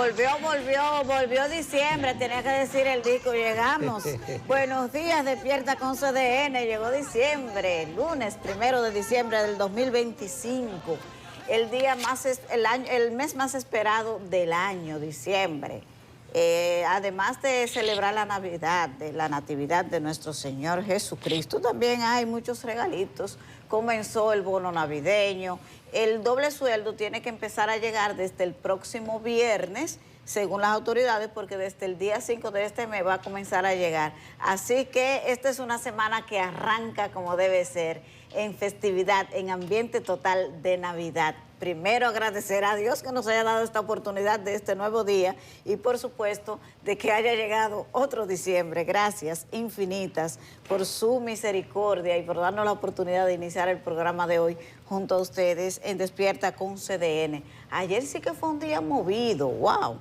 Volvió diciembre, tenía que decir el disco, llegamos. Buenos días, despierta con CDN, llegó diciembre, lunes 1 de diciembre del 2025. El día más, el mes más esperado del año, diciembre. Además de celebrar la Navidad, de la Natividad de nuestro Señor Jesucristo, también hay muchos regalitos. Comenzó el bono navideño, el doble sueldo tiene que empezar a llegar desde el próximo viernes, según las autoridades, porque desde el día 5 de este mes va a comenzar a llegar. Así que esta es una semana que arranca como debe ser, en festividad, en ambiente total de Navidad. Primero agradecer a Dios que nos haya dado esta oportunidad de este nuevo día y por supuesto de que haya llegado otro diciembre. Gracias infinitas por su misericordia y por darnos la oportunidad de iniciar el programa de hoy junto a ustedes en Despierta con CDN. Ayer sí que fue un día movido, wow.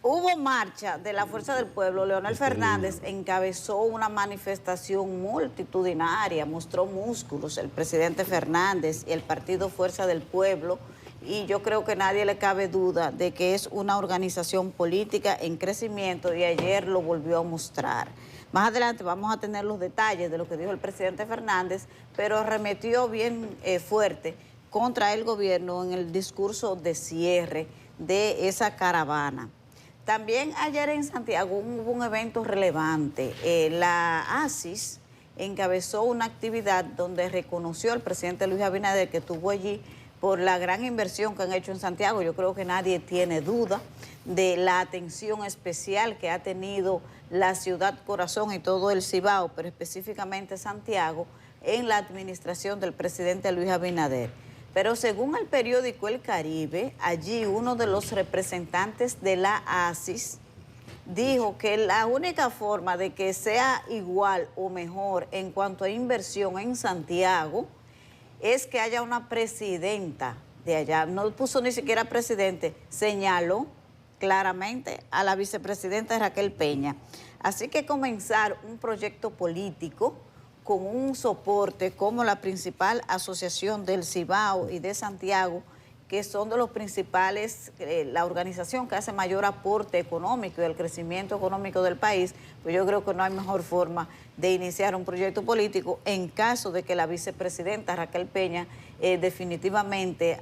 Hubo marcha de la Fuerza del Pueblo. Leonel Fernández encabezó una manifestación multitudinaria, mostró músculos el presidente Fernández y el partido Fuerza del Pueblo, y yo creo que nadie le cabe duda de que es una organización política en crecimiento y ayer lo volvió a mostrar. Más adelante vamos a tener los detalles de lo que dijo el presidente Fernández, pero arremetió bien fuerte contra el gobierno en el discurso de cierre de esa caravana. También ayer en Santiago hubo un evento relevante. La ASIS encabezó una actividad donde reconoció al presidente Luis Abinader que estuvo allí por la gran inversión que han hecho en Santiago. Yo creo que nadie tiene duda de la atención especial que ha tenido la ciudad corazón y todo el Cibao, pero específicamente Santiago, en la administración del presidente Luis Abinader. Pero según el periódico El Caribe, allí uno de los representantes de la ASIS dijo que la única forma de que sea igual o mejor en cuanto a inversión en Santiago es que haya una presidenta de allá. No puso ni siquiera presidente, señaló claramente a la vicepresidenta Raquel Peña. Así que comenzar un proyecto político con un soporte como la principal asociación del Cibao y de Santiago, que son de los principales, la organización que hace mayor aporte económico y el crecimiento económico del país, pues yo creo que no hay mejor forma de iniciar un proyecto político en caso de que la vicepresidenta Raquel Peña definitivamente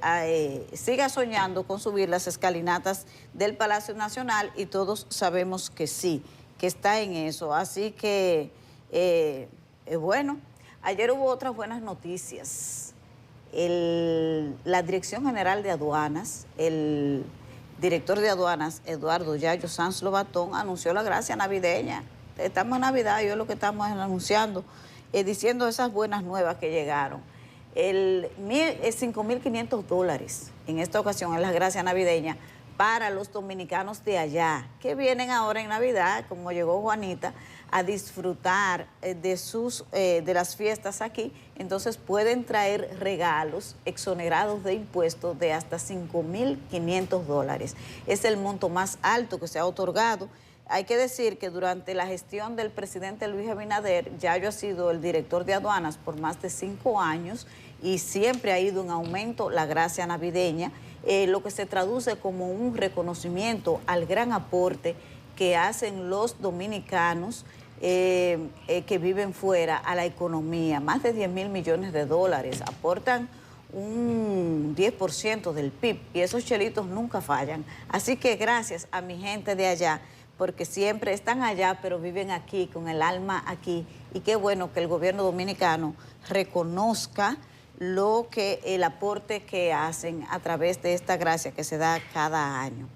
siga soñando con subir las escalinatas del Palacio Nacional, y todos sabemos que sí, que está en eso. Así que bueno, ayer hubo otras buenas noticias. La Dirección General de Aduanas, el director de Aduanas, Eduardo Yayo Sanz Lobatón, anunció la gracia navideña. Estamos en Navidad y es lo que estamos anunciando, diciendo esas buenas nuevas que llegaron. $5.500 en esta ocasión es la gracia navideña para los dominicanos de allá, que vienen ahora en Navidad, como llegó Juanita, a disfrutar de las fiestas aquí. Entonces pueden traer regalos exonerados de impuestos de hasta $5.500. Es el monto más alto que se ha otorgado. Hay que decir que durante la gestión del presidente Luis Abinader, Yayo ha sido el director de aduanas por más de 5 años y siempre ha ido en aumento la gracia navideña, lo que se traduce como un reconocimiento al gran aporte que hacen los dominicanos que viven fuera a la economía. Más de $10.000 millones, aportan un 10% del PIB y esos chelitos nunca fallan. Así que gracias a mi gente de allá, porque siempre están allá, pero viven aquí, con el alma aquí. Y qué bueno que el gobierno dominicano reconozca el aporte que hacen a través de esta gracia que se da cada año.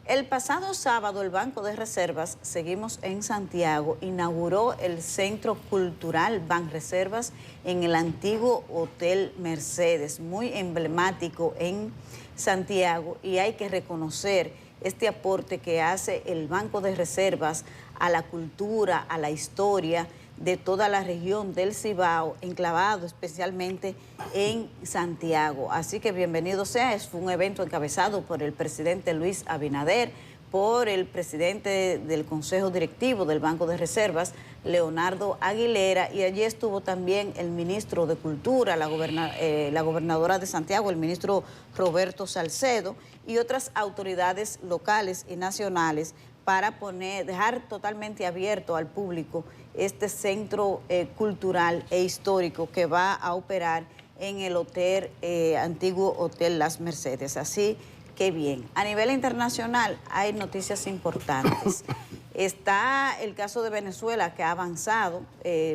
El pasado sábado, el Banco de Reservas, seguimos en Santiago, inauguró el Centro Cultural Banreservas en el antiguo Hotel Mercedes, muy emblemático en Santiago, y hay que reconocer este aporte que hace el Banco de Reservas a la cultura, a la historia de toda la región del Cibao, enclavado especialmente en Santiago. Así que bienvenido sea. Fue un evento encabezado por el presidente Luis Abinader, por el presidente del Consejo Directivo del Banco de Reservas, Leonardo Aguilera, y allí estuvo también el ministro de Cultura, la gobernadora de Santiago, el ministro Roberto Salcedo, y otras autoridades locales y nacionales para dejar totalmente abierto al público este centro cultural e histórico que va a operar en el antiguo Hotel Las Mercedes. Así que bien. A nivel internacional hay noticias importantes. Está el caso de Venezuela, que ha avanzado,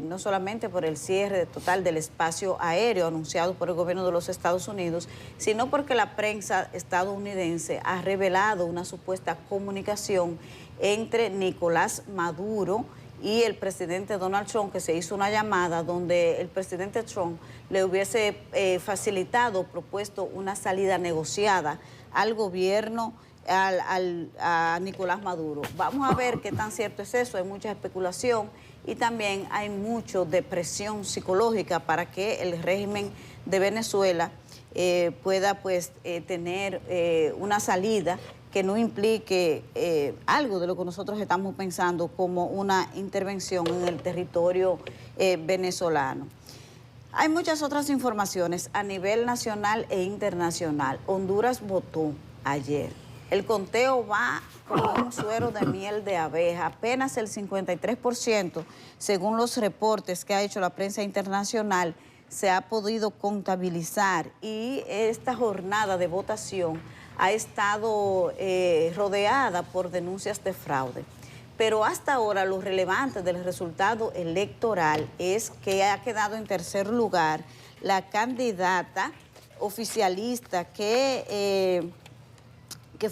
no solamente por el cierre total del espacio aéreo anunciado por el gobierno de los Estados Unidos, sino porque la prensa estadounidense ha revelado una supuesta comunicación entre Nicolás Maduro y el presidente Donald Trump, que se hizo una llamada donde el presidente Trump le hubiese propuesto una salida negociada al gobierno, a Nicolás Maduro. Vamos a ver qué tan cierto es eso. Hay mucha especulación y también hay mucho de presión psicológica para que el régimen de Venezuela pueda tener una salida que no implique algo de lo que nosotros estamos pensando como una intervención en el territorio venezolano. Hay muchas otras informaciones a nivel nacional e internacional. Honduras votó ayer. El conteo va como un suero de miel de abeja. Apenas el 53%, según los reportes que ha hecho la prensa internacional, se ha podido contabilizar. Y esta jornada de votación ha estado rodeada por denuncias de fraude. Pero hasta ahora lo relevante del resultado electoral es que ha quedado en tercer lugar la candidata oficialista que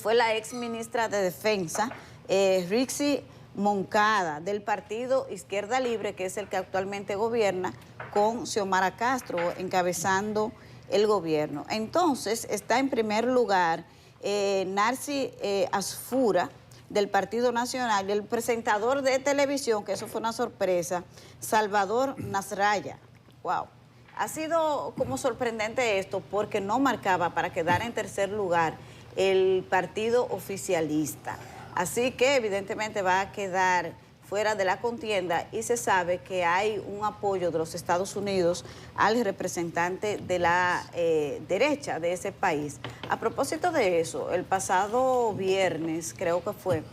fue la ex ministra de Defensa, Rixi Moncada, del partido Izquierda Libre, que es el que actualmente gobierna, con Xiomara Castro encabezando el gobierno. Entonces está en primer lugar Narci Asfura, del Partido Nacional, y el presentador de televisión, que eso fue una sorpresa, Salvador Nasralla. Wow. Ha sido como sorprendente esto porque no marcaba para quedar en tercer lugar el partido oficialista. Así que evidentemente va a quedar fuera de la contienda y se sabe que hay un apoyo de los Estados Unidos al representante de la derecha de ese país. A propósito de eso, el pasado viernes, creo que fue,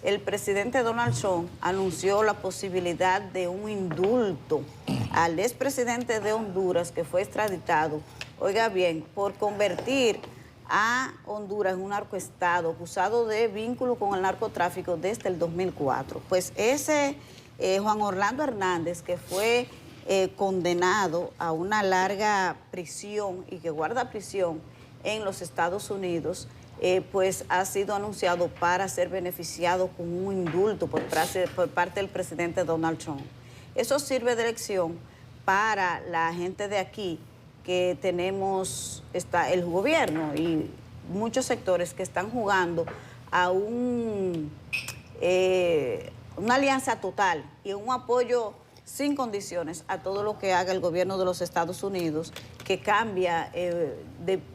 el presidente Donald Trump anunció la posibilidad de un indulto al expresidente de Honduras que fue extraditado, oiga bien, por convertir a Honduras en un narcoestado acusado de vínculo con el narcotráfico desde el 2004. Pues ese Juan Orlando Hernández, que fue condenado a una larga prisión y que guarda prisión en los Estados Unidos, pues ha sido anunciado para ser beneficiado con un indulto por parte del presidente Donald Trump. Eso sirve de lección para la gente de aquí, que tenemos el gobierno y muchos sectores que están jugando a una alianza total y un apoyo sin condiciones a todo lo que haga el gobierno de los Estados Unidos, que cambia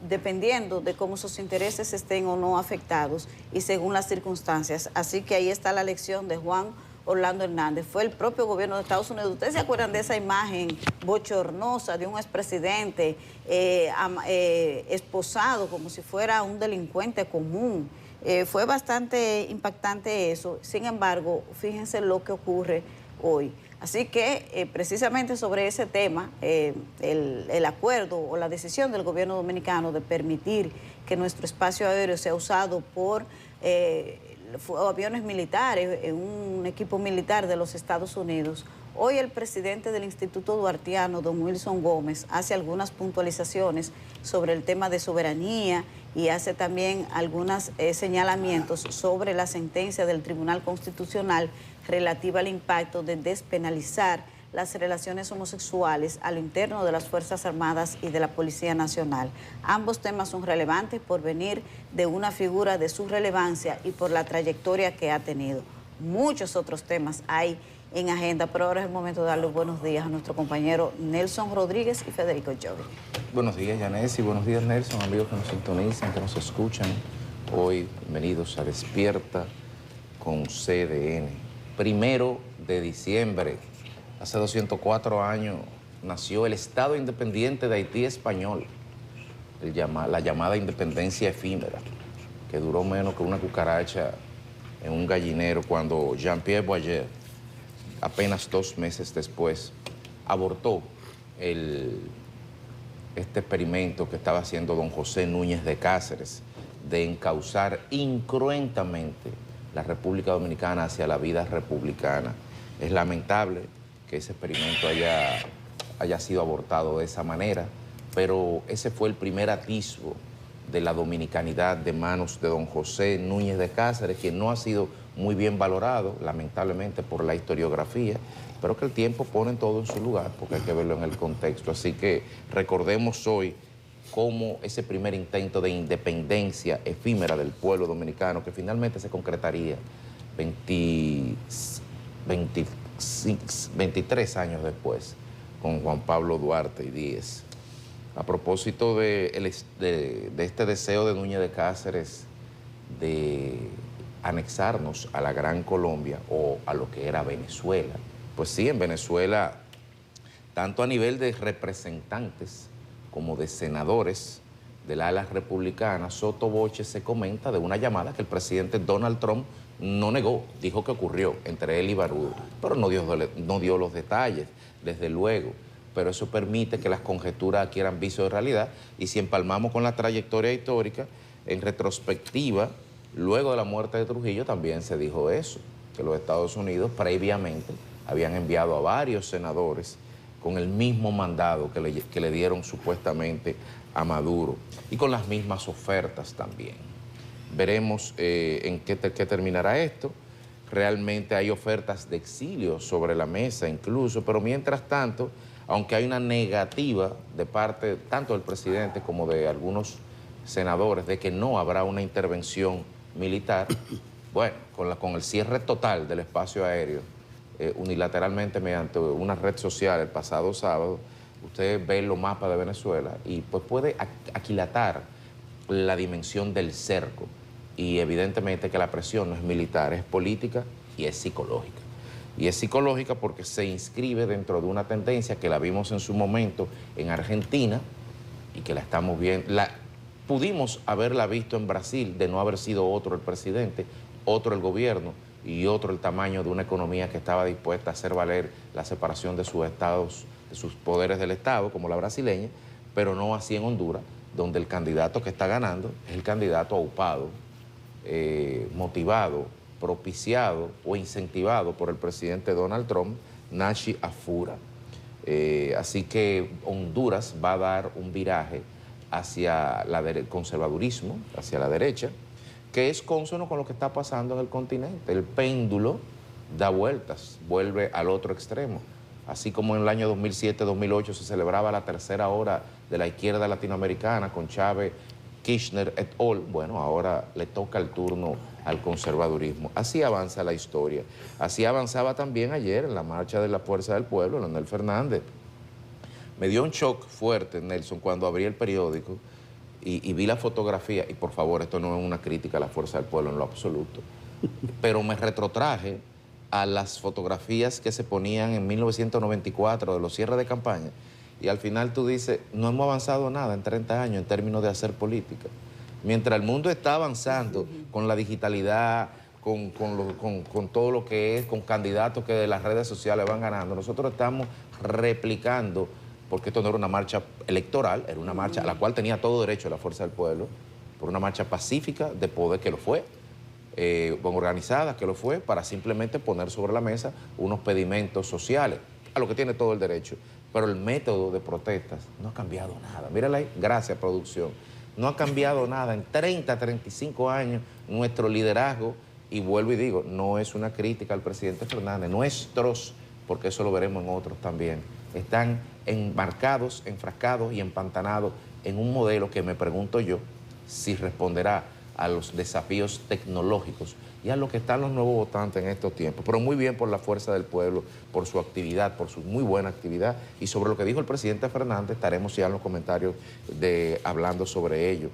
dependiendo de cómo sus intereses estén o no afectados y según las circunstancias. Así que ahí está la lección de Juan Orlando Hernández. Fue el propio gobierno de Estados Unidos. ¿Ustedes se acuerdan de esa imagen bochornosa de un expresidente esposado como si fuera un delincuente común? Fue bastante impactante eso. Sin embargo, fíjense lo que ocurre hoy. Así que precisamente sobre ese tema, el acuerdo o la decisión del gobierno dominicano de permitir que nuestro espacio aéreo sea usado por aviones militares, un equipo militar de los Estados Unidos. Hoy el presidente del Instituto Duartiano, don Wilson Gómez, hace algunas puntualizaciones sobre el tema de soberanía y hace también algunos señalamientos sobre la sentencia del Tribunal Constitucional relativa al impacto de despenalizar las relaciones homosexuales a lo interno de las Fuerzas Armadas y de la Policía Nacional. Ambos temas son relevantes por venir de una figura de su relevancia y por la trayectoria que ha tenido. Muchos otros temas hay en agenda, pero ahora es el momento de darle buenos días a nuestro compañero Nelson Rodríguez y Federico Jovi. Buenos días, Yanesi, buenos días, Nelson, amigos que nos sintonizan, que nos escuchan. Hoy, bienvenidos a Despierta con CDN. 1 de diciembre, hace 204 años, nació el Estado Independiente de Haití Español, la llamada independencia efímera, que duró menos que una cucaracha en un gallinero cuando Jean-Pierre Boyer, apenas 2 meses después, abortó este experimento que estaba haciendo don José Núñez de Cáceres de encauzar incruentamente la República Dominicana hacia la vida republicana. Es lamentable que ese experimento haya sido abortado de esa manera, pero ese fue el primer atisbo de la dominicanidad de manos de don José Núñez de Cáceres, quien no ha sido muy bien valorado, lamentablemente, por la historiografía, pero que el tiempo pone todo en su lugar, porque hay que verlo en el contexto. Así que recordemos hoy cómo ese primer intento de independencia efímera del pueblo dominicano, que finalmente se concretaría 23 años después, con Juan Pablo Duarte y Díez. A propósito de este deseo de Núñez de Cáceres de anexarnos a la Gran Colombia o a lo que era Venezuela, pues sí, en Venezuela, tanto a nivel de representantes como de senadores del ala republicana, soto voce se comenta de una llamada que el presidente Donald Trump no negó, dijo que ocurrió entre él y Barudo, pero no dio los detalles, desde luego. Pero eso permite que las conjeturas adquieran viso de realidad, y si empalmamos con la trayectoria histórica, en retrospectiva, luego de la muerte de Trujillo también se dijo eso, que los Estados Unidos previamente habían enviado a varios senadores con el mismo mandado que le dieron supuestamente a Maduro, y con las mismas ofertas también. Veremos en qué terminará esto. Realmente hay ofertas de exilio sobre la mesa incluso, pero mientras tanto, aunque hay una negativa de parte tanto del presidente como de algunos senadores de que no habrá una intervención militar, bueno, con el cierre total del espacio aéreo, unilateralmente mediante una red social el pasado sábado, usted ve los mapas de Venezuela y pues puede aquilatar la dimensión del cerco, y evidentemente que la presión no es militar, es política y es psicológica. Y es psicológica porque se inscribe dentro de una tendencia que la vimos en su momento en Argentina y que la estamos viendo. Pudimos haberla visto en Brasil, de no haber sido otro el presidente, otro el gobierno y otro el tamaño de una economía que estaba dispuesta a hacer valer la separación de sus estados, de sus poderes del Estado, como la brasileña, pero no así en Honduras, donde el candidato que está ganando es el candidato aupado, motivado, propiciado o incentivado por el presidente Donald Trump, Nashi Afura. Así que Honduras va a dar un viraje hacia el conservadurismo, hacia la derecha, que es consono con lo que está pasando en el continente. El péndulo da vueltas, vuelve al otro extremo. Así como en el año 2007-2008 se celebraba la tercera hora de la izquierda latinoamericana con Chávez, Kirchner et al., bueno, ahora le toca el turno al conservadurismo. Así avanza la historia. Así avanzaba también ayer en la marcha de la Fuerza del Pueblo, Leonel Fernández. Me dio un shock fuerte, Nelson, cuando abrí el periódico y vi la fotografía, y por favor, esto no es una crítica a la Fuerza del Pueblo en lo absoluto, pero me retrotraje a las fotografías que se ponían en 1994 de los cierres de campaña, y al final tú dices, no hemos avanzado nada en 30 años en términos de hacer política. Mientras el mundo está avanzando con la digitalidad, con todo lo que es, con candidatos que de las redes sociales van ganando, nosotros estamos replicando, porque esto no era una marcha electoral, era una marcha a la cual tenía todo derecho la Fuerza del Pueblo, por una marcha pacífica de poder que lo fue, organizada que lo fue, para simplemente poner sobre la mesa unos pedimentos sociales, a lo que tiene todo el derecho. Pero el método de protestas no ha cambiado nada. Mírala ahí, gracias producción. No ha cambiado nada. En 30, 35 años, nuestro liderazgo, y vuelvo y digo, no es una crítica al presidente Fernández, nuestros, porque eso lo veremos en otros también, están enmarcados, enfrascados y empantanados en un modelo que me pregunto yo si responderá a los desafíos tecnológicos y a lo que están los nuevos votantes en estos tiempos. Pero muy bien por la Fuerza del Pueblo, por su actividad, por su muy buena actividad. Y sobre lo que dijo el presidente Fernández, estaremos ya en los comentarios hablando sobre ello.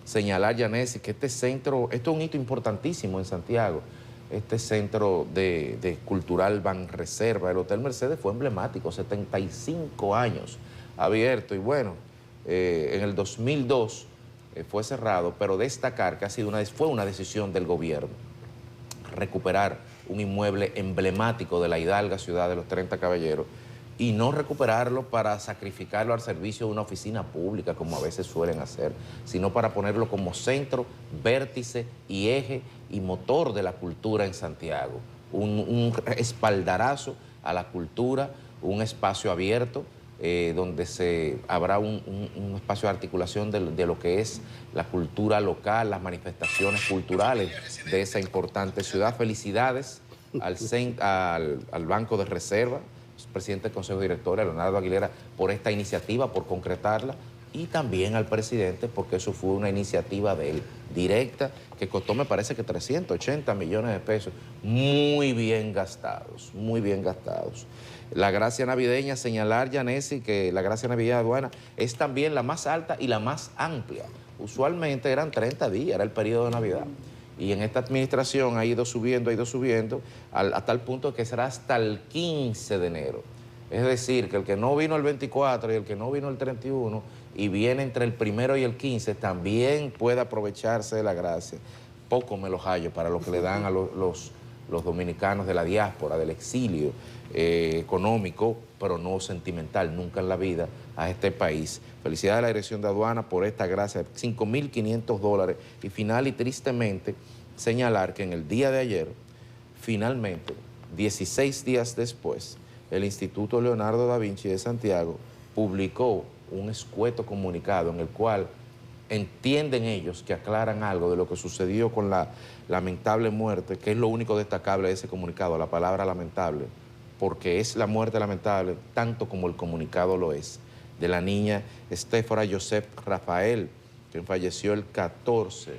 señalar, Yanesi, que este centro, esto es un hito importantísimo en Santiago, este centro de cultural Banreserva, el Hotel Mercedes fue emblemático, 75 años abierto, y bueno, en el 2002 fue cerrado, pero destacar que fue una decisión del gobierno recuperar un inmueble emblemático de la hidalga ciudad de los 30 Caballeros y no recuperarlo para sacrificarlo al servicio de una oficina pública, como a veces suelen hacer, sino para ponerlo como centro, vértice y eje y motor de la cultura en Santiago. Un espaldarazo a la cultura, un espacio abierto, donde habrá un espacio de articulación de lo que es la cultura local, las manifestaciones culturales de esa importante ciudad. Felicidades al Banco de Reserva, presidente del Consejo de Directores, Leonardo Aguilera, por esta iniciativa, por concretarla, y también al presidente, porque eso fue una iniciativa de él, directa, que costó, me parece que 380 millones de pesos, muy bien gastados, muy bien gastados. La gracia navideña, señalar, Yanesi, que la gracia navideña de aduana es también la más alta y la más amplia. Usualmente eran 30 días, era el periodo de Navidad. Y en esta administración ha ido subiendo, a tal punto que será hasta el 15 de enero. Es decir, que el que no vino el 24 y el que no vino el 31 y viene entre el 1 y el 15 también puede aprovecharse de la gracia. Poco me los hallo para lo que le dan a los dominicanos de la diáspora, del exilio económico, pero no sentimental, nunca en la vida, a este país. Felicidades a la Dirección de Aduana por esta gracia de $5.500. Y final y tristemente señalar que en el día de ayer, finalmente, 16 días después, el Instituto Leonardo da Vinci de Santiago publicó un escueto comunicado en el cual entienden ellos que aclaran algo de lo que sucedió con la lamentable muerte, que es lo único destacable de ese comunicado, la palabra lamentable, porque es la muerte lamentable tanto como el comunicado lo es, de la niña Estéfora Joseph Rafael, quien falleció el 14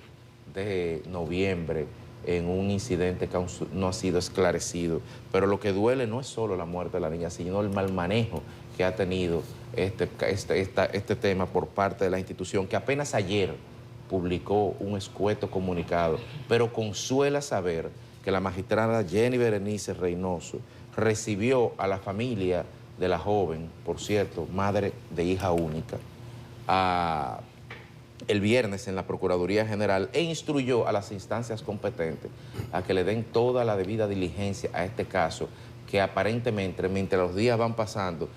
de noviembre en un incidente que aún no ha sido esclarecido. Pero lo que duele no es solo la muerte de la niña, sino el mal manejo que ha tenido este tema por parte de la institución, que apenas ayer publicó un escueto comunicado, pero consuela saber que la magistrada Jenny Berenice Reynoso recibió a la familia de la joven, por cierto, madre de hija única, el viernes en la Procuraduría General, e instruyó a las instancias competentes a que le den toda la debida diligencia a este caso, que aparentemente, mientras los días van pasando,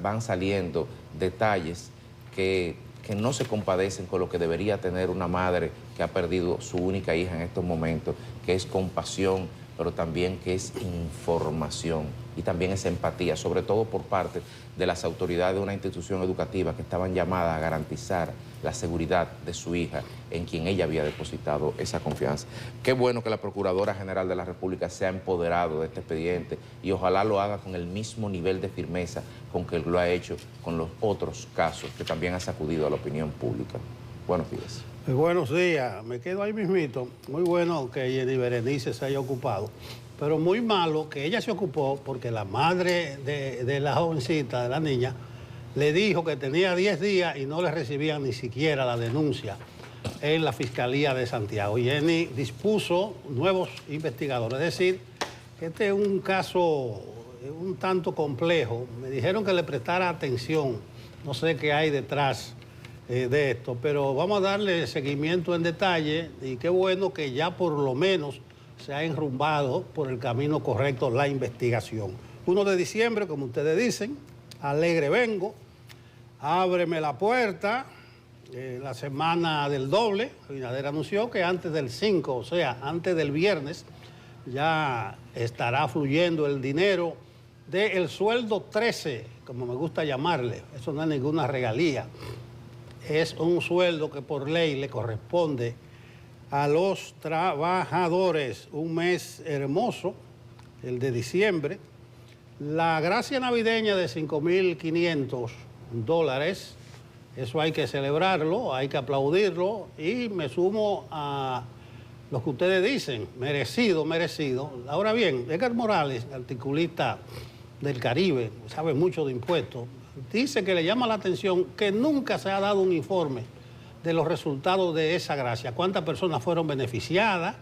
van saliendo detalles que no se compadecen con lo que debería tener una madre que ha perdido su única hija en estos momentos, que es compasión, pero también que es información y también es empatía, sobre todo por parte de las autoridades de una institución educativa que estaban llamadas a garantizar la seguridad de su hija, en quien ella había depositado esa confianza. Qué bueno que la Procuradora General de la República se ha empoderado de este expediente y ojalá lo haga con el mismo nivel de firmeza con que lo ha hecho con los otros casos que también ha sacudido a la opinión pública. Buenos días. Buenos días, me quedo ahí mismito. Muy bueno que Jenny Berenice se haya ocupado, pero muy malo que ella se ocupó porque la madre de la jovencita, de la niña, le dijo que tenía 10 días y no le recibían ni siquiera la denuncia en la Fiscalía de Santiago. Jenny dispuso nuevos investigadores, es decir, que este es un caso un tanto complejo. Me dijeron que le prestara atención, no sé qué hay detrás de esto, pero vamos a darle seguimiento en detalle y qué bueno que ya por lo menos se ha enrumbado por el camino correcto la investigación. 1 de diciembre, como ustedes dicen, alegre vengo, ábreme la puerta, la semana del doble. Abinader anunció que antes del 5, o sea, antes del viernes, ya estará fluyendo el dinero del sueldo 13, como me gusta llamarle. Eso no es ninguna regalía. Es un sueldo que por ley le corresponde a los trabajadores. Un mes hermoso, el de diciembre. La gracia navideña de $5.500, eso hay que celebrarlo, hay que aplaudirlo, y me sumo a lo que ustedes dicen, merecido, merecido. Ahora bien, Edgar Morales, articulista del Caribe, sabe mucho de impuestos, dice que le llama la atención que nunca se ha dado un informe de los resultados de esa gracia. ¿Cuántas personas fueron beneficiadas?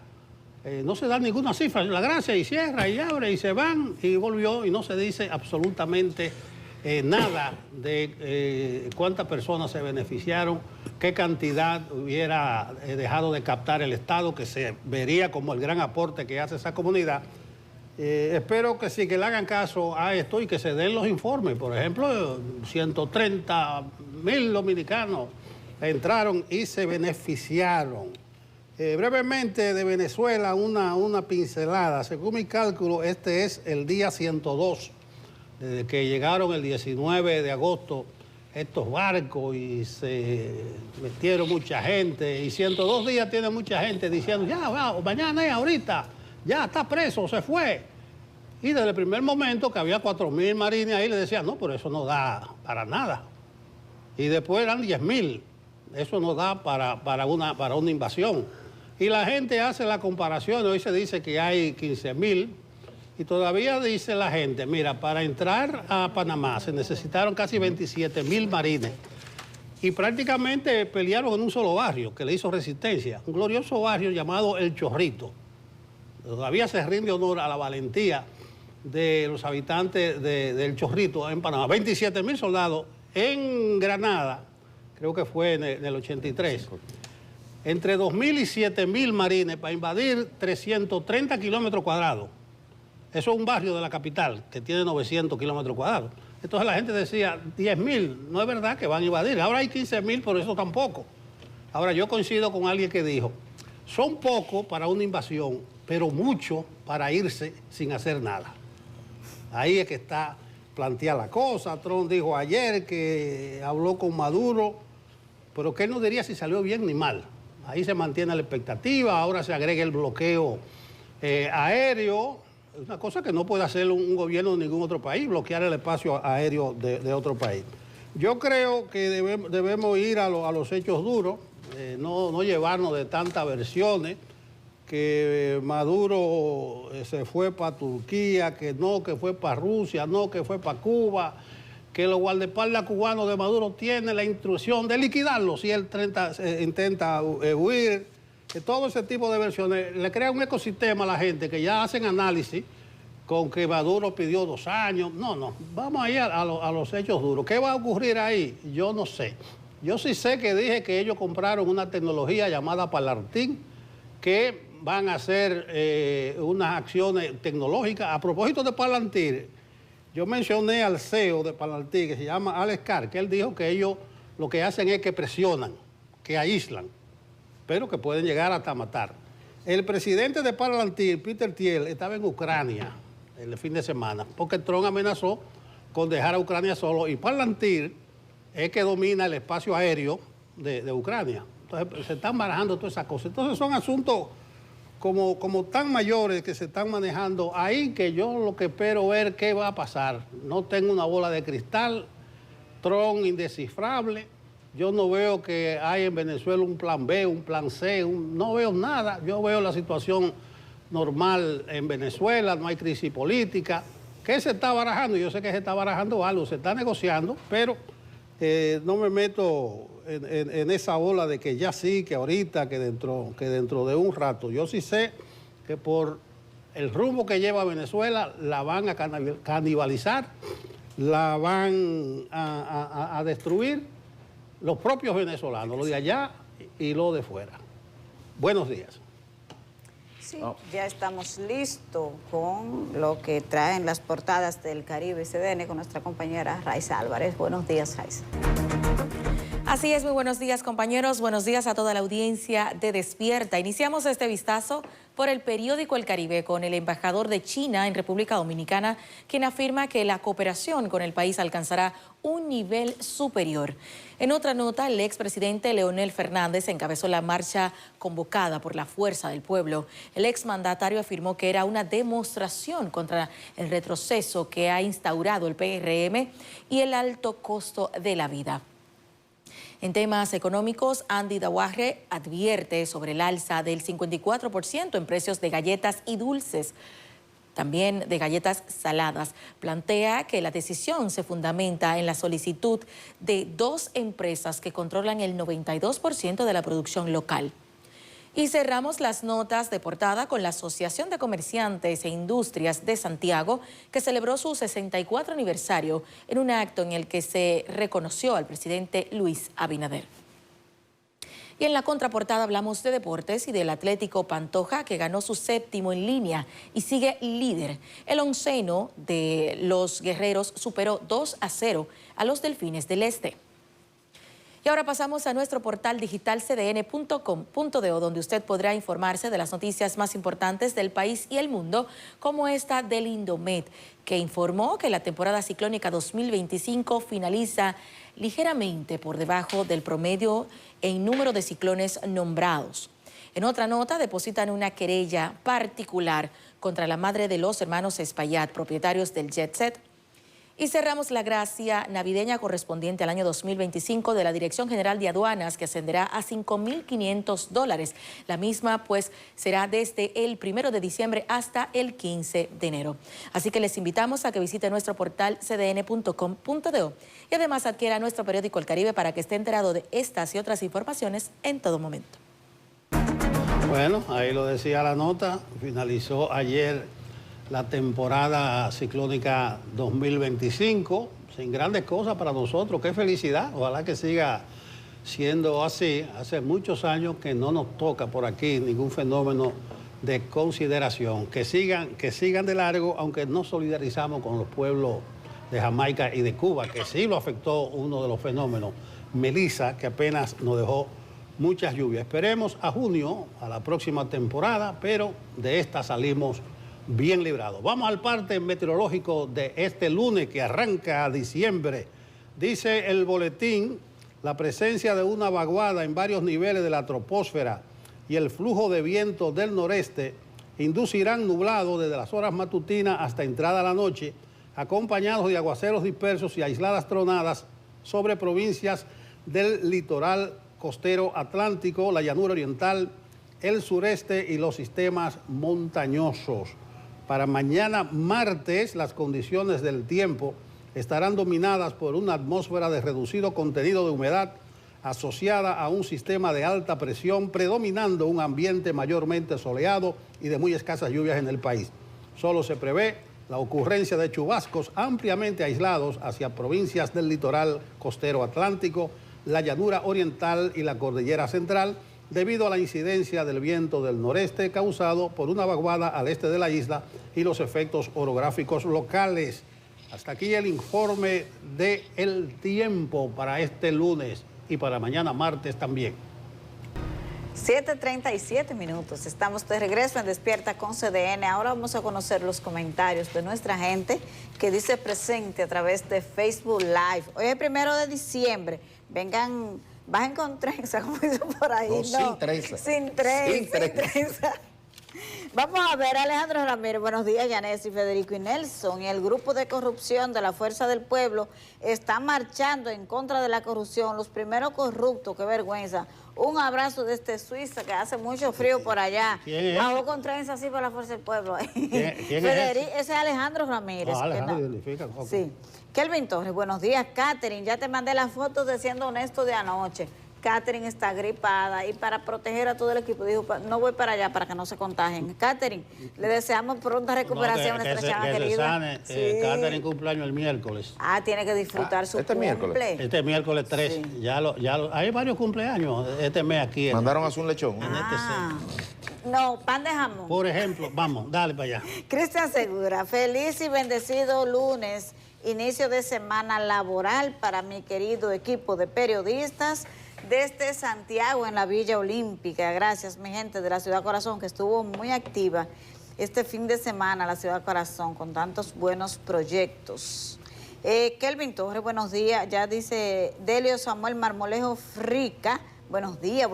No se da ninguna cifra, la gracia, y cierra, y abre, y se van, y volvió, y no se dice absolutamente nada de cuántas personas se beneficiaron, qué cantidad hubiera dejado de captar el Estado, que se vería como el gran aporte que hace esa comunidad. Espero que sí, que le hagan caso a esto y que se den los informes. Por ejemplo, 130.000 dominicanos entraron y se beneficiaron. Brevemente de Venezuela, una pincelada. Según mi cálculo, este es el día 102, desde que llegaron el 19 de agosto estos barcos y se metieron mucha gente. Y 102 días tiene mucha gente diciendo, ya, va, mañana es ahorita, ya está preso, se fue. Y desde el primer momento que había 4.000 marines ahí, le decían, no, pero eso no da para nada. Y después eran 10.000. Eso no da para una invasión. Y la gente hace la comparación, hoy se dice que hay 15.000, y todavía dice la gente, mira, para entrar a Panamá se necesitaron casi 27.000 marines, y prácticamente pelearon en un solo barrio que le hizo resistencia, un glorioso barrio llamado El Chorrito. Todavía se rinde honor a la valentía de los habitantes del Chorrito en Panamá. 27.000 soldados en Granada, creo que fue en el 83. Entre 2.000 y 7.000 marines para invadir 330 kilómetros cuadrados. Eso es un barrio de la capital que tiene 900 kilómetros cuadrados. Entonces la gente decía, 10.000, no es verdad que van a invadir. Ahora hay 15.000, pero eso tampoco. Ahora yo coincido con alguien que dijo, son pocos para una invasión, pero mucho para irse sin hacer nada. Ahí es que está planteada la cosa. Trump dijo ayer que habló con Maduro, pero que él no diría si salió bien ni mal. Ahí se mantiene la expectativa, ahora se agrega el bloqueo aéreo, una cosa que no puede hacer un gobierno de ningún otro país, bloquear el espacio aéreo de otro país. Yo creo que debemos ir a los hechos duros, no llevarnos de tantas versiones, que Maduro se fue para Turquía, que fue para Rusia, no, que fue para Cuba, que los guardaespaldas cubanos de Maduro tienen la instrucción de liquidarlo si él intenta huir. Que todo ese tipo de versiones le crea un ecosistema a la gente que ya hacen análisis con que Maduro pidió 2 años. No, vamos a ir a los hechos duros. ¿Qué va a ocurrir ahí? Yo no sé. Yo sí sé que dije que ellos compraron una tecnología llamada Palantir, que van a hacer unas acciones tecnológicas. A propósito de Palantir, yo mencioné al CEO de Palantir, que se llama Alex Carr, que él dijo que ellos lo que hacen es que presionan, que aíslan, pero que pueden llegar hasta matar. El presidente de Palantir, Peter Thiel, estaba en Ucrania el fin de semana, porque Trump amenazó con dejar a Ucrania solo, y Palantir es que domina el espacio aéreo de Ucrania. Entonces se están barajando todas esas cosas. Entonces son asuntos como tan mayores que se están manejando ahí, que yo lo que espero ver qué va a pasar. No tengo una bola de cristal, Trump indescifrable. Yo no veo que hay en Venezuela un plan B, un plan C, no veo nada. Yo veo la situación normal en Venezuela, no hay crisis política. ¿Qué se está barajando? Yo sé que se está barajando algo, se está negociando, pero no me meto en esa ola de que ya sí, que ahorita, que dentro de un rato. Yo sí sé que por el rumbo que lleva Venezuela la van a canibalizar, la van a destruir los propios venezolanos, los de allá y los de fuera. Buenos días. Sí, ya estamos listos con lo que traen las portadas del Caribe CDN con nuestra compañera Raiza Álvarez. Buenos días, Raiza. Así es, muy buenos días, compañeros. Buenos días a toda la audiencia de Despierta. Iniciamos este vistazo por el periódico El Caribe con el embajador de China en República Dominicana, quien afirma que la cooperación con el país alcanzará un nivel superior. En otra nota, el expresidente Leonel Fernández encabezó la marcha convocada por la Fuerza del Pueblo. El exmandatario afirmó que era una demostración contra el retroceso que ha instaurado el PRM y el alto costo de la vida. En temas económicos, Andy Dawarre advierte sobre el alza del 54% en precios de galletas y dulces. también de galletas saladas. Plantea que la decisión se fundamenta en la solicitud de 2 empresas que controlan el 92% de la producción local. Y cerramos las notas de portada con la Asociación de Comerciantes e Industrias de Santiago, que celebró su 64 aniversario en un acto en el que se reconoció al presidente Luis Abinader. Y en la contraportada hablamos de deportes y del Atlético Pantoja, que ganó su 7º en línea y sigue líder. El onceno de los guerreros superó 2-0 a los Delfines del Este. Y ahora pasamos a nuestro portal digital cdn.com.do, donde usted podrá informarse de las noticias más importantes del país y el mundo, como esta del Indomet, que informó que la temporada ciclónica 2025 finaliza ligeramente por debajo del promedio en número de ciclones nombrados. En otra nota, depositan una querella particular contra la madre de los hermanos Espaillat, propietarios del Jet Set. Y cerramos la gracia navideña correspondiente al año 2025 de la Dirección General de Aduanas, que ascenderá a $5.500. La misma, pues, será desde el 1 de diciembre hasta el 15 de enero. Así que les invitamos a que visiten nuestro portal cdn.com.do y además adquiera nuestro periódico El Caribe para que esté enterado de estas y otras informaciones en todo momento. Bueno, ahí lo decía la nota, finalizó ayer la temporada ciclónica 2025, sin grandes cosas para nosotros. ¡Qué felicidad! Ojalá que siga siendo así. Hace muchos años que no nos toca por aquí ningún fenómeno de consideración. Que sigan de largo, aunque nos solidarizamos con los pueblos de Jamaica y de Cuba, que sí lo afectó uno de los fenómenos, Melissa, que apenas nos dejó muchas lluvias. Esperemos a junio, a la próxima temporada, pero de esta salimos bien librado. Vamos al parte meteorológico de este lunes que arranca a diciembre. Dice el boletín, la presencia de una vaguada en varios niveles de la troposfera y el flujo de viento del noreste inducirán nublado desde las horas matutinas hasta entrada la noche, acompañados de aguaceros dispersos y aisladas tronadas sobre provincias del litoral costero atlántico, la llanura oriental, el sureste y los sistemas montañosos. Para mañana martes, las condiciones del tiempo estarán dominadas por una atmósfera de reducido contenido de humedad asociada a un sistema de alta presión, predominando un ambiente mayormente soleado y de muy escasas lluvias en el país. Solo se prevé la ocurrencia de chubascos ampliamente aislados hacia provincias del litoral costero atlántico, la llanura oriental y la cordillera central, debido a la incidencia del viento del noreste causado por una vaguada al este de la isla y los efectos orográficos locales. Hasta aquí el informe del tiempo para este lunes y para mañana martes también. 7:37 minutos. Estamos de regreso en Despierta con CDN. Ahora vamos a conocer los comentarios de nuestra gente que dice presente a través de Facebook Live. Hoy es el 1 de diciembre. Vengan, bajen con trenza, como dice por ahí. No, sin trenza. Sin trenza. Vamos a ver, Alejandro Ramírez, buenos días, Yanesi, Federico y Nelson. Y el grupo de corrupción de la Fuerza del Pueblo está marchando en contra de la corrupción. Los primeros corruptos, qué vergüenza. Un abrazo desde Suiza, que hace mucho frío por allá. ¿Quién es? Bajó con trenza así por la Fuerza del Pueblo. ¿Quién Federico, ese es Alejandro Ramírez. Alejandro, identifica. Okay. Sí. Kelvin Torres, buenos días. Catherine, ya te mandé las fotos de Siendo Honesto de anoche. Catherine está gripada y para proteger a todo el equipo dijo, no voy para allá para que no se contagien. Catherine, le deseamos pronta recuperación a nuestra chava querida. Sí. Catherine cumpleaños el miércoles. Ah, tiene que disfrutar su cumple. Miércoles. Este miércoles 3. Sí. Hay varios cumpleaños este mes aquí. Mandaron a hacer un lechón. No, pan de jamón. Por ejemplo, vamos, dale para allá. Cristian Segura, feliz y bendecido lunes, inicio de semana laboral para mi querido equipo de periodistas desde Santiago en la Villa Olímpica. Gracias, mi gente de la Ciudad Corazón, que estuvo muy activa este fin de semana, la Ciudad Corazón, con tantos buenos proyectos. Kelvin Torres, buenos días. Ya dice Delio Samuel Marmolejo Frica. Buenos días,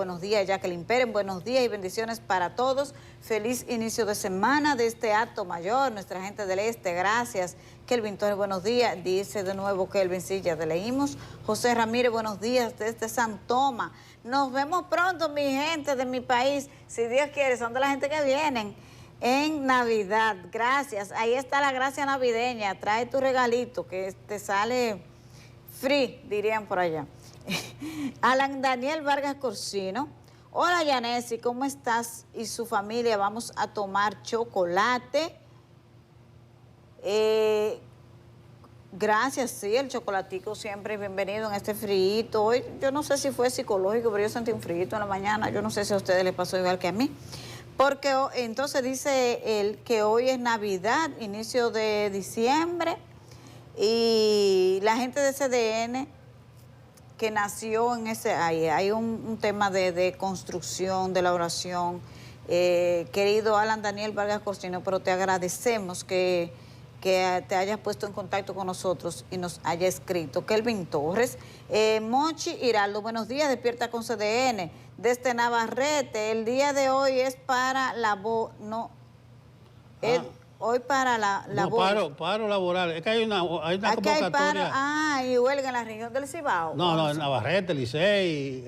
Jacqueline Pérez, buenos días y bendiciones para todos. Feliz inicio de semana de este acto mayor, nuestra gente del Este, gracias. Kelvin Torres, buenos días, dice de nuevo Kelvin, sí, ya te leímos. José Ramírez, buenos días desde San Tomás. Nos vemos pronto, mi gente de mi país, si Dios quiere, son de la gente que vienen. en Navidad. Gracias. Ahí está la gracia navideña. Trae tu regalito que te sale free, dirían por allá. Alan Daniel Vargas Corsino. Hola Yanesi, ¿cómo estás? Y su familia, vamos a tomar chocolate. Gracias, sí, el chocolatico siempre bienvenido en este frío. Hoy, yo no sé si fue psicológico, pero yo sentí un frío en la mañana. Yo no sé si a ustedes les pasó igual que a mí. Porque entonces dice él que hoy es Navidad, inicio de diciembre, y la gente de CDN que nació en ese, hay un tema de construcción, de elaboración. Querido Alan Daniel Vargas Corsino, pero te agradecemos que te hayas puesto en contacto con nosotros y nos haya escrito. Kelvin Torres, Mochi Hiraldo, buenos días, despierta con CDN, desde Navarrete, el día de hoy es para la hoy para la paro laboral, es que hay una convocatoria. Y huelga en la región del Cibao. No, en Navarrete, Licey.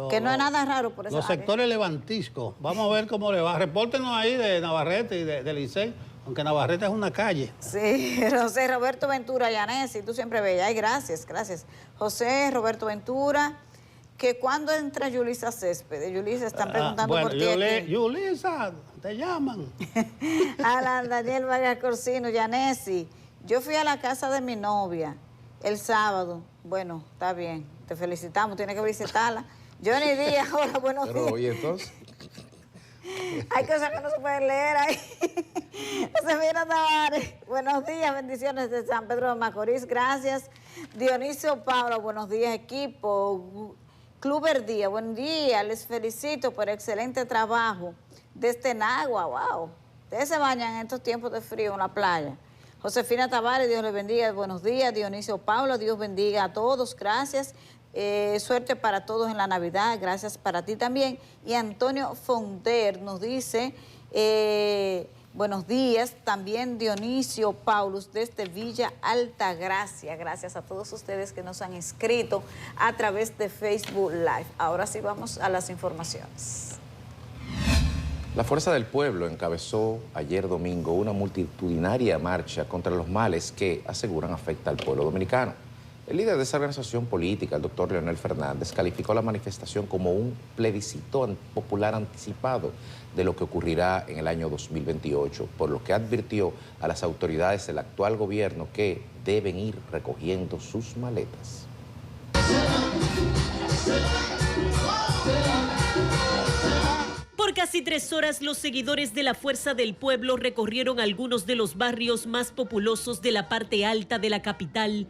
Que no es nada raro por eso. Los sectores levantiscos, vamos a ver cómo le va. Repórtenos ahí de Navarrete y de Licey. Aunque Navarrete es una calle. Sí, José Roberto Ventura, Yanesi, tú siempre bella. Ay, gracias. José Roberto Ventura, que cuando entra Yulisa Céspedes. Yulisa, están preguntando por ti. Yulisa, te llaman. Alan Daniel Vargas Corsino, Yanesi, yo fui a la casa de mi novia el sábado. Bueno, está bien, te felicitamos, tienes que visitarla. Johnny Díaz, hola, buenos días. Oye, entonces... Hay cosas que no se pueden leer ahí. Josefina Tavares, buenos días, bendiciones de San Pedro de Macorís, gracias. Dionisio Pablo, buenos días, equipo. Club Verdía, buen día, les felicito por excelente trabajo. Desde Nagua, wow. Ustedes se bañan en estos tiempos de frío en la playa. Josefina Tavares, Dios les bendiga, buenos días. Dionisio Pablo, Dios bendiga a todos, gracias. Suerte para todos en la Navidad, gracias para ti también. Y Antonio Fonder nos dice, buenos días, también Dionisio Paulus desde Villa Altagracia. Gracias a todos ustedes que nos han escrito a través de Facebook Live. Ahora sí vamos a las informaciones. La Fuerza del Pueblo encabezó ayer domingo una multitudinaria marcha contra los males que aseguran afecta al pueblo dominicano. El líder de esa organización política, el doctor Leonel Fernández, calificó la manifestación como un plebiscito popular anticipado de lo que ocurrirá en el año 2028, por lo que advirtió a las autoridades del actual gobierno que deben ir recogiendo sus maletas. Por casi 3 horas, los seguidores de la Fuerza del Pueblo recorrieron algunos de los barrios más populosos de la parte alta de la capital,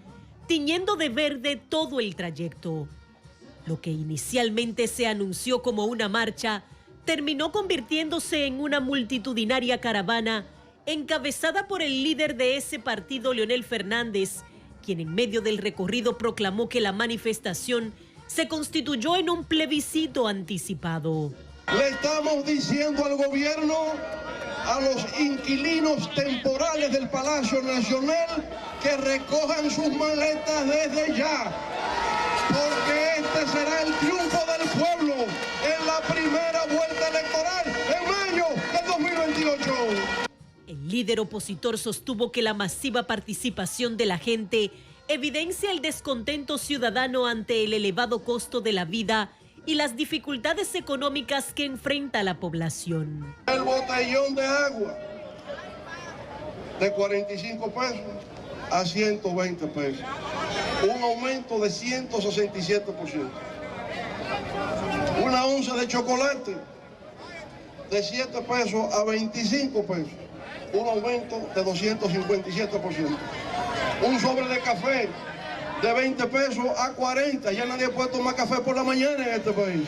tiñendo de verde todo el trayecto. Lo que inicialmente se anunció como una marcha, terminó convirtiéndose en una multitudinaria caravana encabezada por el líder de ese partido, Leonel Fernández, quien en medio del recorrido proclamó que la manifestación se constituyó en un plebiscito anticipado. Le estamos diciendo al gobierno, a los inquilinos temporales del Palacio Nacional, que recojan sus maletas desde ya, porque este será el triunfo del pueblo en la primera vuelta electoral en mayo del 2028. El líder opositor sostuvo que la masiva participación de la gente evidencia el descontento ciudadano ante el elevado costo de la vida y las dificultades económicas que enfrenta la población. El botellón de agua de 45 pesos a 120 pesos, un aumento de 167%. Una onza de chocolate de 7 pesos a 25 pesos, un aumento de 257%. Un sobre de café de 20 pesos a 40, ya nadie puede tomar café por la mañana en este país.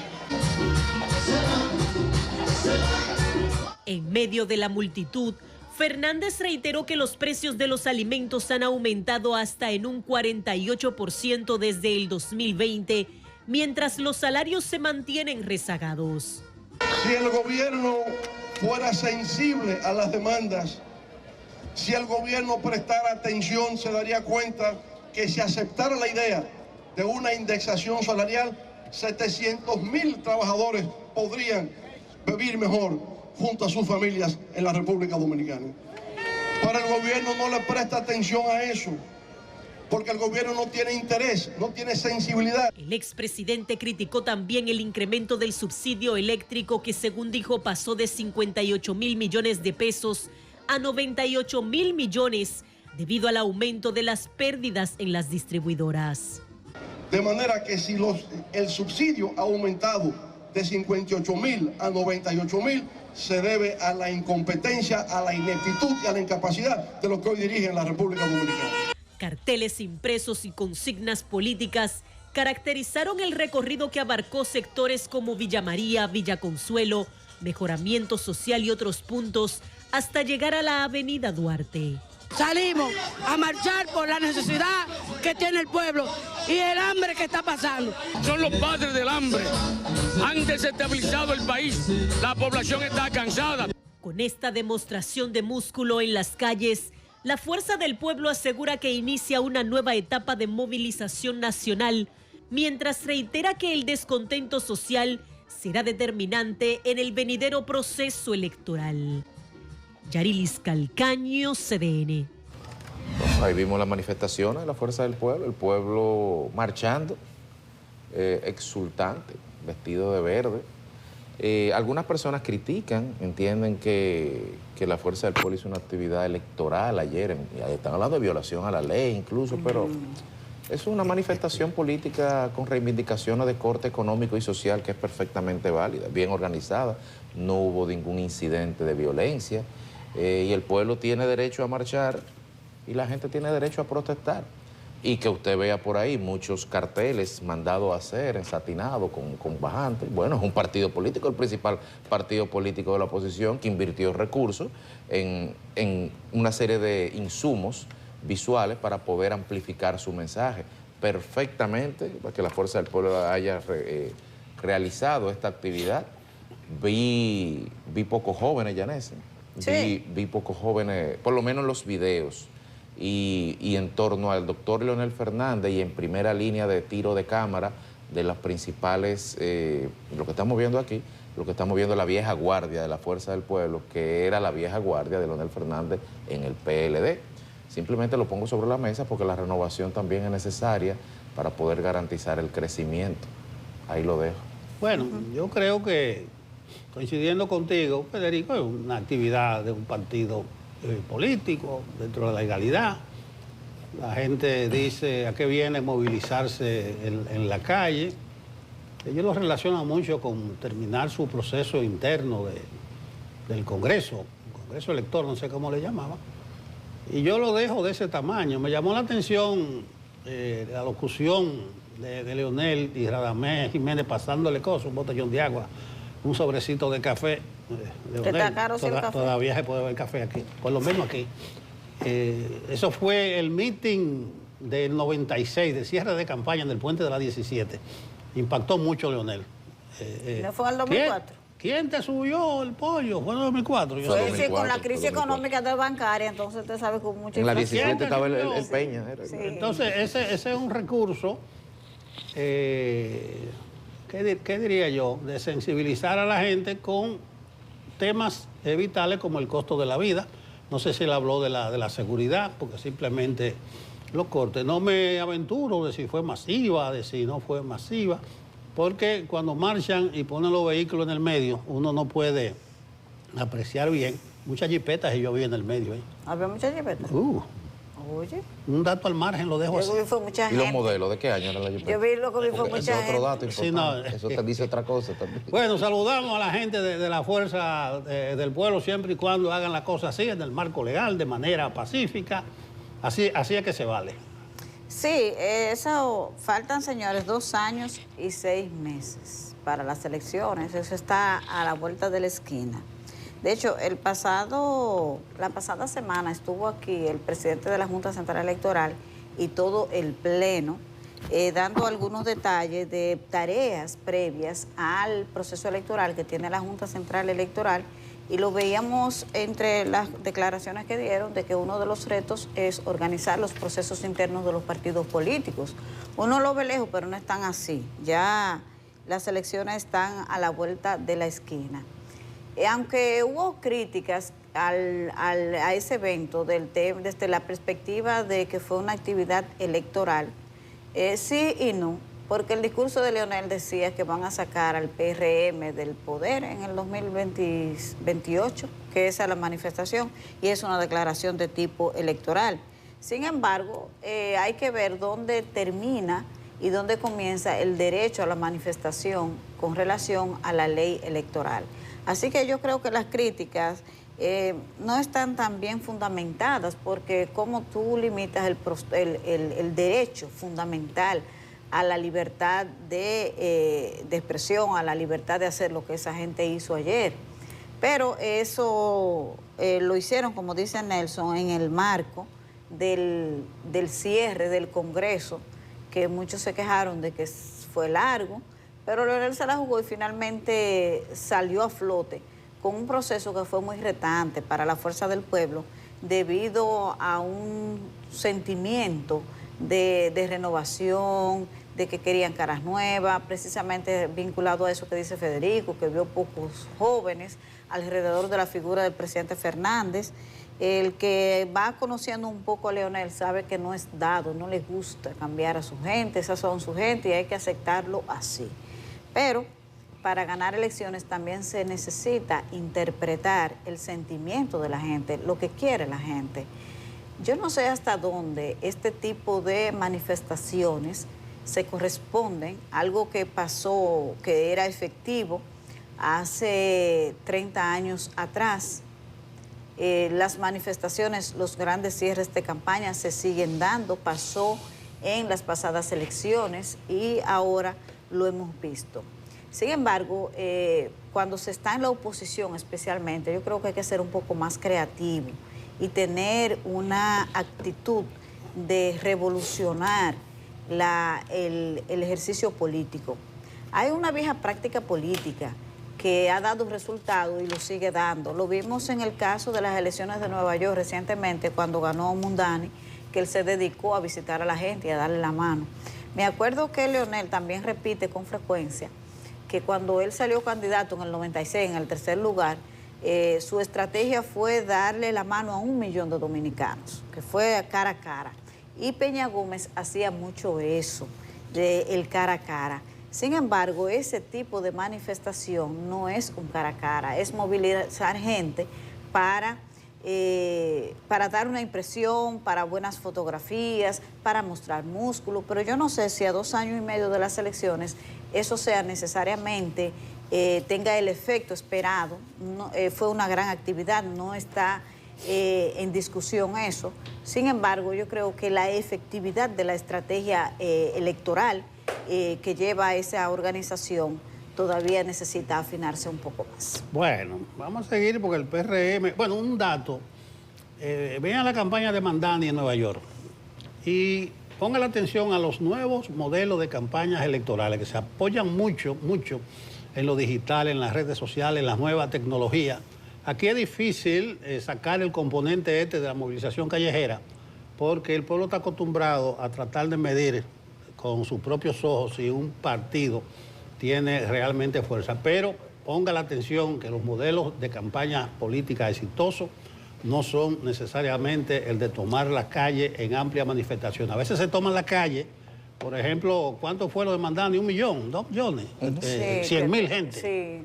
En medio de la multitud, Fernández reiteró que los precios de los alimentos han aumentado hasta en un 48% desde el 2020, mientras los salarios se mantienen rezagados. Si el gobierno fuera sensible a las demandas, si el gobierno prestara atención, se daría cuenta que si aceptara la idea de una indexación salarial, 700,000 trabajadores podrían vivir mejor, junto a sus familias en la República Dominicana. Pero el gobierno no le presta atención a eso, porque el gobierno no tiene interés, no tiene sensibilidad. El expresidente criticó también el incremento del subsidio eléctrico que, según dijo, pasó de 58.000 millones de pesos a 98.000 millones debido al aumento de las pérdidas en las distribuidoras. De manera que si el subsidio ha aumentado de 58.000 a 98.000, se debe a la incompetencia, a la ineptitud y a la incapacidad de los que hoy dirigen la República Dominicana. Carteles impresos y consignas políticas caracterizaron el recorrido que abarcó sectores como Villa María, Villa Consuelo, Mejoramiento Social y otros puntos, hasta llegar a la Avenida Duarte. Salimos a marchar por la necesidad que tiene el pueblo y el hambre que está pasando. Son los padres del hambre. Han desestabilizado el país. La población está cansada. Con esta demostración de músculo en las calles, la Fuerza del Pueblo asegura que inicia una nueva etapa de movilización nacional, mientras reitera que el descontento social será determinante en el venidero proceso electoral. Yarilis Calcaño, CDN. Ahí vimos las manifestaciones de la Fuerza del Pueblo, el pueblo marchando, exultante, vestido de verde. Algunas personas critican, entienden que la Fuerza del Pueblo hizo una actividad electoral ayer, están hablando de violación a la ley incluso, pero es una manifestación política con reivindicaciones de corte económico y social que es perfectamente válida, bien organizada, no hubo ningún incidente de violencia. Y el pueblo tiene derecho a marchar y la gente tiene derecho a protestar. Y que usted vea por ahí muchos carteles mandados a hacer, ensatinados, con bajantes. Bueno, es un partido político, el principal partido político de la oposición, que invirtió recursos en una serie de insumos visuales para poder amplificar su mensaje. Perfectamente, para que la Fuerza del Pueblo haya realizado esta actividad. Vi pocos jóvenes, Yanesi. Sí. Vi pocos jóvenes, por lo menos en los videos, y en torno al doctor Leonel Fernández y en primera línea de tiro de cámara de las principales, lo que estamos viendo aquí, lo que estamos viendo la vieja guardia de la Fuerza del Pueblo, que era la vieja guardia de Leonel Fernández en el PLD. Simplemente lo pongo sobre la mesa porque la renovación también es necesaria para poder garantizar el crecimiento. Ahí lo dejo. Bueno, yo creo que, coincidiendo contigo, Federico, es una actividad de un partido político dentro de la legalidad. La gente dice a qué viene movilizarse en la calle. Ellos lo relacionan mucho con terminar su proceso interno del Congreso, el Congreso elector, no sé cómo le llamaban. Y yo lo dejo de ese tamaño. Me llamó la atención la locución de Leonel y Radamés Jiménez pasándole cosas, un botellón de agua, un sobrecito de café. Está caro el café. Todavía se puede ver café aquí, por lo menos aquí. Eso fue el meeting del 96, de cierre de campaña en el puente de la 17. Impactó mucho Leonel. ¿No fue en el 2004? ¿Quién te subió el pollo? Fue en el 2004. Yo sí, sí, con la crisis económica de bancaria, entonces usted sabe con mucha en la inflación. 17 estaba el Peña. Sí. Entonces, ese es un recurso, ¿qué diría yo? De sensibilizar a la gente con temas vitales como el costo de la vida. No sé si él habló de la seguridad, porque simplemente lo corte. No me aventuro de si fue masiva, de si no fue masiva, porque cuando marchan y ponen los vehículos en el medio, uno no puede apreciar bien. Muchas jipetas y yo vi en el medio. ¿Había muchas jipetas? Oye. Un dato al margen lo dejo así. Fue mucha ¿Y los gente. modelos de qué año eran las jipetas? Yo vi lo que vi fue mucha Ese es otro dato gente. importante. Sí, no. Eso te dice otra cosa también. Bueno, saludamos a la gente de la Fuerza del Pueblo siempre y cuando hagan la cosa así, en el marco legal, de manera pacífica. Así es que se vale. Sí, eso faltan, señores, 2 años y 6 meses para las elecciones. Eso está a la vuelta de la esquina. De hecho, la pasada semana estuvo aquí el presidente de la Junta Central Electoral y todo el pleno dando algunos detalles de tareas previas al proceso electoral que tiene la Junta Central Electoral, y lo veíamos entre las declaraciones que dieron de que uno de los retos es organizar los procesos internos de los partidos políticos. Uno lo ve lejos, pero no están así. Ya las elecciones están a la vuelta de la esquina. Aunque hubo críticas a ese evento desde la perspectiva de que fue una actividad electoral, sí y no, porque el discurso de Leonel decía que van a sacar al PRM del poder en el 2028, que esa es la manifestación, y es una declaración de tipo electoral. Sin embargo, hay que ver dónde termina y dónde comienza el derecho a la manifestación con relación a la ley electoral. Así que yo creo que las críticas no están tan bien fundamentadas, porque como tú limitas el derecho fundamental a la libertad de expresión, a la libertad de hacer lo que esa gente hizo ayer. Pero eso lo hicieron, como dice Nelson, en el marco del cierre del Congreso, que muchos se quejaron de que fue largo, pero Leonel se la jugó y finalmente salió a flote con un proceso que fue muy retante para la fuerza del pueblo debido a un sentimiento de renovación, de que querían caras nuevas, precisamente vinculado a eso que dice Federico, que vio pocos jóvenes alrededor de la figura del presidente Fernández. El que va conociendo un poco a Leonel sabe que no es dado, no le gusta cambiar a su gente, esas son su gente y hay que aceptarlo así. Pero para ganar elecciones también se necesita interpretar el sentimiento de la gente, lo que quiere la gente. Yo no sé hasta dónde este tipo de manifestaciones se corresponden a algo que pasó, que era efectivo hace 30 años atrás. Las manifestaciones, los grandes cierres de campaña se siguen dando, pasó en las pasadas elecciones y ahora lo hemos visto. Sin embargo, cuando se está en la oposición especialmente, yo creo que hay que ser un poco más creativo y tener una actitud de revolucionar el ejercicio político. Hay una vieja práctica política que ha dado resultados y lo sigue dando. Lo vimos en el caso de las elecciones de Nueva York recientemente, cuando ganó Mundani, que él se dedicó a visitar a la gente y a darle la mano. Me acuerdo que Leonel también repite con frecuencia que cuando él salió candidato en el 96, en el tercer lugar, su estrategia fue darle la mano a 1 millón de dominicanos, que fue cara a cara. Y Peña Gómez hacía mucho eso, el cara a cara. Sin embargo, ese tipo de manifestación no es un cara a cara, es movilizar gente para dar una impresión, para buenas fotografías, para mostrar músculo, pero yo no sé si a 2 años y medio de las elecciones eso sea necesariamente, tenga el efecto esperado. No, fue una gran actividad, no está en discusión eso. Sin embargo, yo creo que la efectividad de la estrategia electoral que lleva a esa organización todavía necesita afinarse un poco más. Bueno, vamos a seguir porque el PRM, bueno, un dato, vean la campaña de Mandani en Nueva York y pongan la atención a los nuevos modelos de campañas electorales que se apoyan mucho en lo digital, en las redes sociales, en las nuevas tecnologías. Aquí es difícil sacar el componente de la movilización callejera porque el pueblo está acostumbrado a tratar de medir con sus propios ojos si un partido tiene realmente fuerza. Pero ponga la atención que los modelos de campaña política exitosos no son necesariamente el de tomar la calle en amplia manifestación. A veces se toman la calle, por ejemplo, ¿cuánto fue lo de Mandani? 1 millón, 2 millones, 100.000 gente. Sí.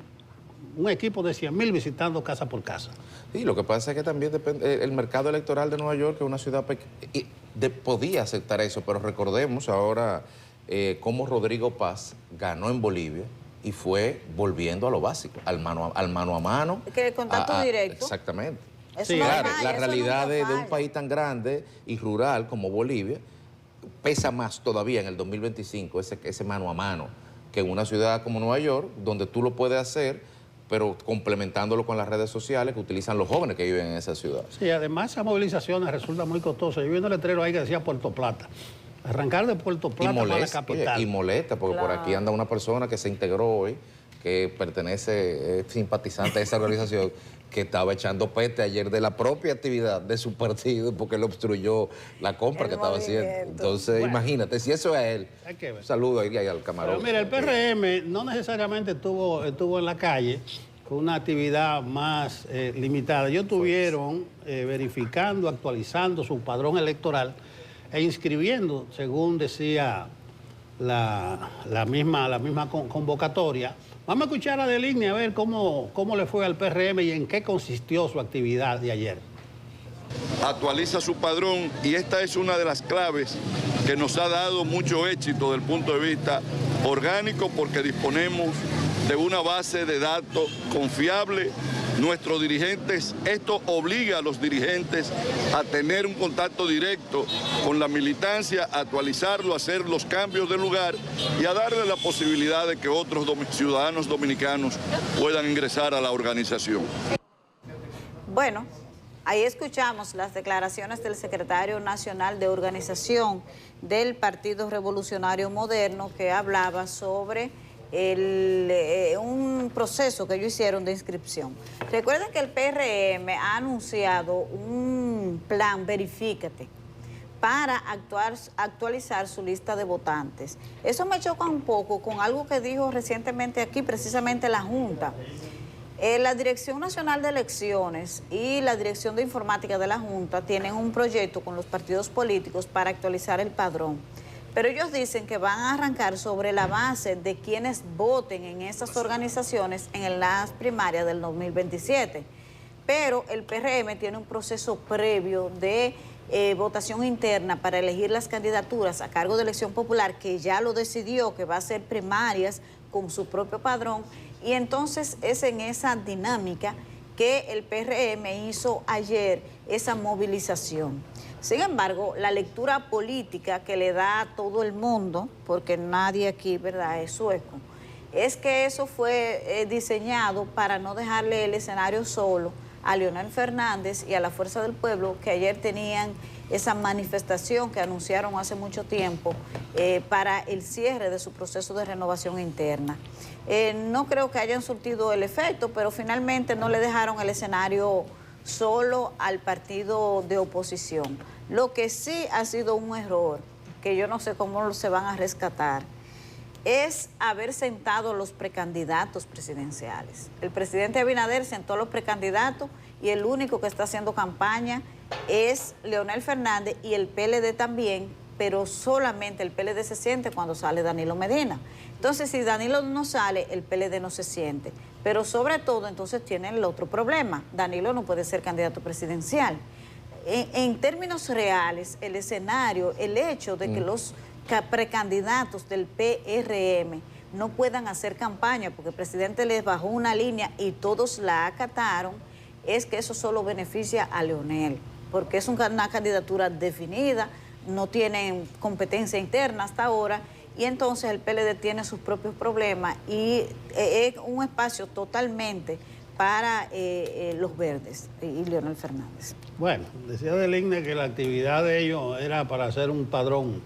Un equipo de 100.000 visitando casa por casa. Sí, lo que pasa es que también depende, el mercado electoral de Nueva York es una ciudad pequeña, podía aceptar eso, pero recordemos ahora cómo Rodrigo Paz ganó en Bolivia y fue volviendo a lo básico, al mano a mano. Que el contacto directo. Exactamente. Sí, claro, la realidad de un país tan grande y rural como Bolivia pesa más todavía en el 2025 ese mano a mano que en una ciudad como Nueva York, donde tú lo puedes hacer, pero complementándolo con las redes sociales que utilizan los jóvenes que viven en esa ciudad. Sí, además esas movilizaciones resultan muy costosas. Yo vi un letrero ahí que decía Puerto Plata. Arrancar de Puerto Plata para la capital. Y molesta, porque claro, por aquí anda una persona que se integró hoy, que pertenece, simpatizante a esa organización, que estaba echando peste ayer de la propia actividad de su partido porque le obstruyó la compra que estaba haciendo. Entonces, bueno, imagínate, si eso es él, un saludo ahí al camarón. Pero mira, el PRM no necesariamente estuvo en la calle fue una actividad más limitada. Ellos estuvieron verificando, actualizando su padrón electoral e inscribiendo, según decía la misma convocatoria. Vamos a escuchar a Deligne a ver cómo le fue al PRM y en qué consistió su actividad de ayer. Actualiza su padrón y esta es una de las claves que nos ha dado mucho éxito desde el punto de vista orgánico, porque disponemos de una base de datos confiable. Nuestros dirigentes, esto obliga a los dirigentes a tener un contacto directo con la militancia, a actualizarlo, a hacer los cambios de lugar y a darle la posibilidad de que otros ciudadanos dominicanos puedan ingresar a la organización. Bueno, ahí escuchamos las declaraciones del secretario nacional de organización del Partido Revolucionario Moderno, que hablaba sobre un proceso que ellos hicieron de inscripción. Recuerden que el PRM ha anunciado un plan Verifícate para actualizar su lista de votantes. Eso me choca un poco con algo que dijo recientemente aquí precisamente la Junta. La Dirección Nacional de Elecciones y la Dirección de Informática de la Junta tienen un proyecto con los partidos políticos para actualizar el padrón. Pero ellos dicen que van a arrancar sobre la base de quienes voten en esas organizaciones en las primarias del 2027. Pero el PRM tiene un proceso previo de votación interna para elegir las candidaturas a cargo de elección popular, que ya lo decidió, que va a ser primarias con su propio padrón. Y entonces es en esa dinámica que el PRM hizo ayer esa movilización. Sin embargo, la lectura política que le da a todo el mundo, porque nadie aquí, ¿verdad?, es sueco, es que eso fue diseñado para no dejarle el escenario solo a Leonel Fernández y a la Fuerza del Pueblo, que ayer tenían esa manifestación que anunciaron hace mucho tiempo para el cierre de su proceso de renovación interna. No creo que hayan surtido el efecto, pero finalmente no le dejaron el escenario solo al partido de oposición. Lo que sí ha sido un error, que yo no sé cómo se van a rescatar, es haber sentado los precandidatos presidenciales. El presidente Abinader sentó a los precandidatos y el único que está haciendo campaña es Leonel Fernández y el PLD también, pero solamente el PLD se siente cuando sale Danilo Medina. Entonces, si Danilo no sale, el PLD no se siente. Pero sobre todo, entonces tienen el otro problema. Danilo no puede ser candidato presidencial. En términos reales, el escenario, el hecho de que los precandidatos del PRM no puedan hacer campaña porque el presidente les bajó una línea y todos la acataron, es que eso solo beneficia a Leonel, porque es una candidatura definida, no tienen competencia interna hasta ahora, y entonces el PLD tiene sus propios problemas y es un espacio totalmente para los verdes y Leonel Fernández. Bueno, decía Deligne que la actividad de ellos era para hacer un padrón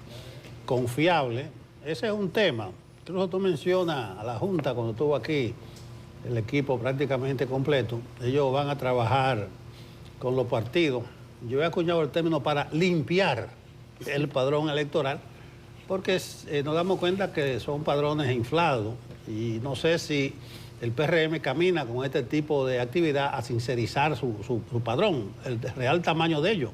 confiable. Ese es un tema. Incluso tú mencionas a la Junta cuando estuvo aquí, el equipo prácticamente completo. Ellos van a trabajar con los partidos. Yo he acuñado el término para limpiar el padrón electoral, porque nos damos cuenta que son padrones inflados y no sé si el PRM camina con este tipo de actividad a sincerizar su padrón, el real tamaño de ellos,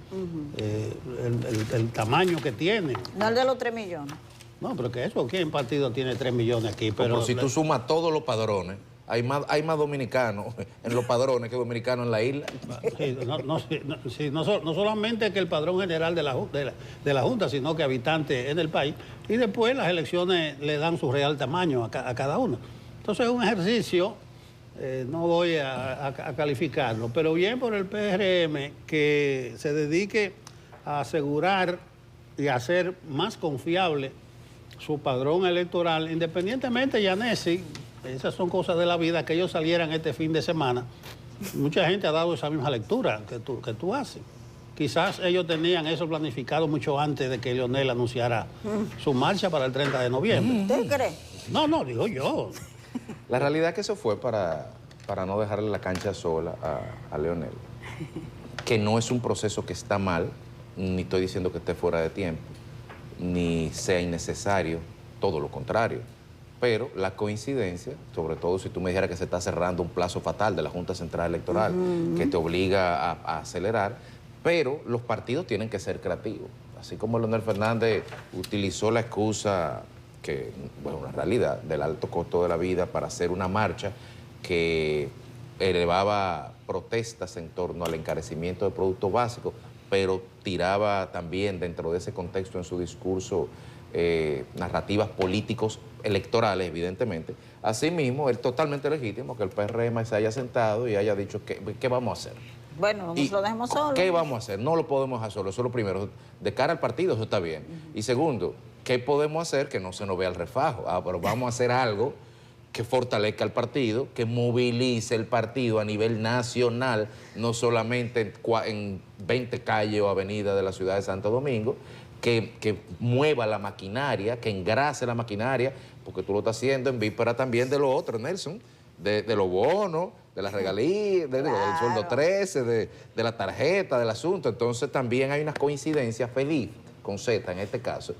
el tamaño que tiene. No el de los 3 millones. No, pero que eso, ¿quién partido tiene 3 millones aquí? Pero si tú sumas todos los padrones, hay más dominicanos en los padrones que dominicanos en la isla. Sí, no solamente que el padrón general de la Junta, sino que habitantes en el país, y después las elecciones le dan su real tamaño a cada uno. Entonces es un ejercicio, no voy a calificarlo, pero bien por el PRM que se dedique a asegurar y a hacer más confiable su padrón electoral, independientemente, Yanesi, esas son cosas de la vida, que ellos salieran este fin de semana. Mucha gente ha dado esa misma lectura que tú haces. Quizás ellos tenían eso planificado mucho antes de que Leonel anunciara su marcha para el 30 de noviembre. ¿Usted cree? No, digo yo. La realidad es que eso fue para no dejarle la cancha sola a Leonel. Que no es un proceso que está mal, ni estoy diciendo que esté fuera de tiempo, ni sea innecesario, todo lo contrario. pero la coincidencia, sobre todo si tú me dijeras que se está cerrando un plazo fatal de la Junta Central Electoral, que te obliga a acelerar, pero los partidos tienen que ser creativos. Así como Leonel Fernández utilizó la excusa, que, bueno, una realidad, del alto costo de la vida para hacer una marcha que elevaba protestas en torno al encarecimiento de productos básicos, pero tiraba también dentro de ese contexto en su discurso narrativas políticos electorales, evidentemente. Asimismo, es totalmente legítimo que el PRM se haya sentado y haya dicho, ¿qué vamos a hacer? Bueno, nos lo dejemos solo. ¿Qué vamos a hacer? No lo podemos dejar solo, eso es lo primero. De cara al partido, eso está bien. Y segundo, ¿qué podemos hacer que no se nos vea el refajo? Pero vamos a hacer algo que fortalezca al partido, que movilice el partido a nivel nacional, no solamente en 20 calles o avenidas de la ciudad de Santo Domingo, que mueva la maquinaria, que engrase la maquinaria, porque tú lo estás haciendo en víspera también de lo otro, Nelson, de los bonos, de las regalías, del sueldo 13, de la tarjeta, del asunto. Entonces también hay una coincidencia feliz, con Z en este caso,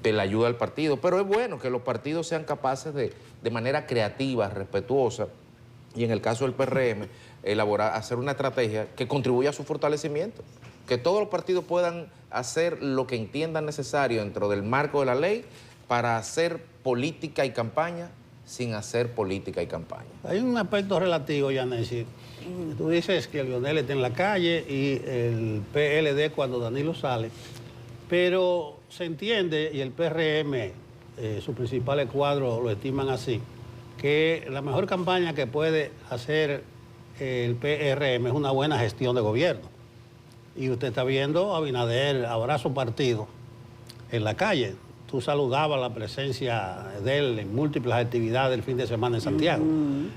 de la ayuda al partido. Pero es bueno que los partidos sean capaces de manera creativa, respetuosa, y en el caso del PRM, hacer una estrategia que contribuya a su fortalecimiento. Que todos los partidos puedan hacer lo que entiendan necesario dentro del marco de la ley para hacer política y campaña sin hacer política y campaña. Hay un aspecto relativo, Yanesi. Tú dices que Leonel está en la calle y el PLD cuando Danilo sale, pero se entiende, y el PRM, sus principales cuadros lo estiman así, que la mejor campaña que puede hacer el PRM es una buena gestión de gobierno. Y usted está viendo a Abinader, abrazo partido, en la calle. Tú saludabas la presencia de él en múltiples actividades del fin de semana en Santiago.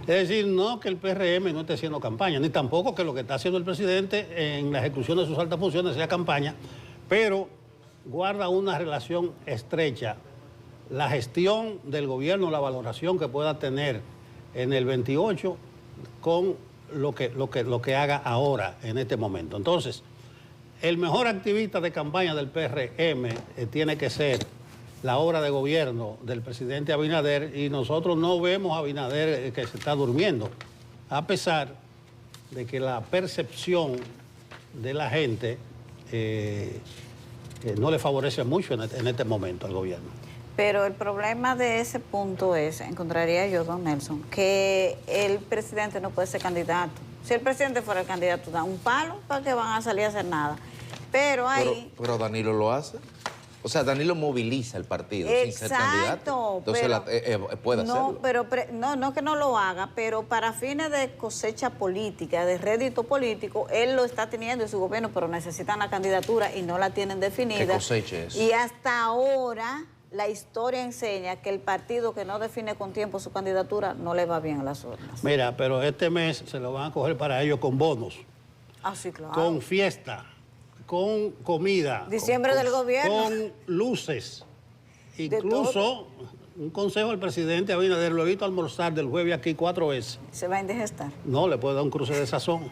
Es decir, no que el PRM no esté haciendo campaña, ni tampoco que lo que está haciendo el presidente en la ejecución de sus altas funciones sea campaña, pero guarda una relación estrecha. La gestión del gobierno, la valoración que pueda tener en el 28 con lo que haga ahora, en este momento. Entonces, el mejor activista de campaña del PRM tiene que ser la obra de gobierno del presidente Abinader, y nosotros no vemos a Abinader que se está durmiendo, a pesar de que la percepción de la gente no le favorece mucho en este momento al gobierno. Pero el problema de ese punto es, encontraría yo, don Nelson, que el presidente no puede ser candidato. Si el presidente fuera el candidato, da un palo para que van a salir a hacer nada. Pero ahí... Pero Danilo lo hace. O sea, Danilo moviliza el partido sin ser candidato. Entonces puede hacerlo. No que no lo haga, pero para fines de cosecha política, de rédito político, él lo está teniendo en su gobierno, pero necesitan la candidatura y no la tienen definida. ¿Qué cosecha es? Y hasta ahora la historia enseña que el partido que no define con tiempo su candidatura no le va bien a las urnas. Mira, pero este mes se lo van a coger para ellos con bonos. Ah, sí, claro. Con fiesta, con comida. Diciembre del gobierno. Con luces. Incluso un consejo al presidente Abinader, lo he visto almorzar del jueves aquí 4 veces. ¿Se va a indigestar? No, le puede dar un cruce de sazón.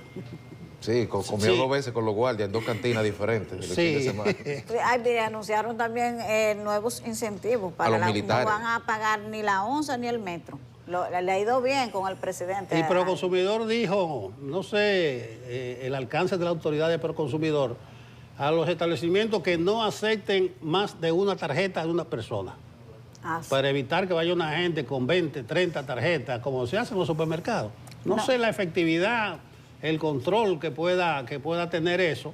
Sí, comió 2 veces con los guardias en 2 cantinas diferentes. El fin de semana. Anunciaron también nuevos incentivos para los militares. No van a pagar ni la onza ni el metro. Le ha ido bien con el presidente. Y Proconsumidor dijo, no sé, el alcance de la autoridad de Proconsumidor, a los establecimientos que no acepten más de una tarjeta de una persona. Sí. Para evitar que vaya una gente con 20, 30 tarjetas, como se hace en los supermercados. No sé la efectividad, el control que pueda tener eso,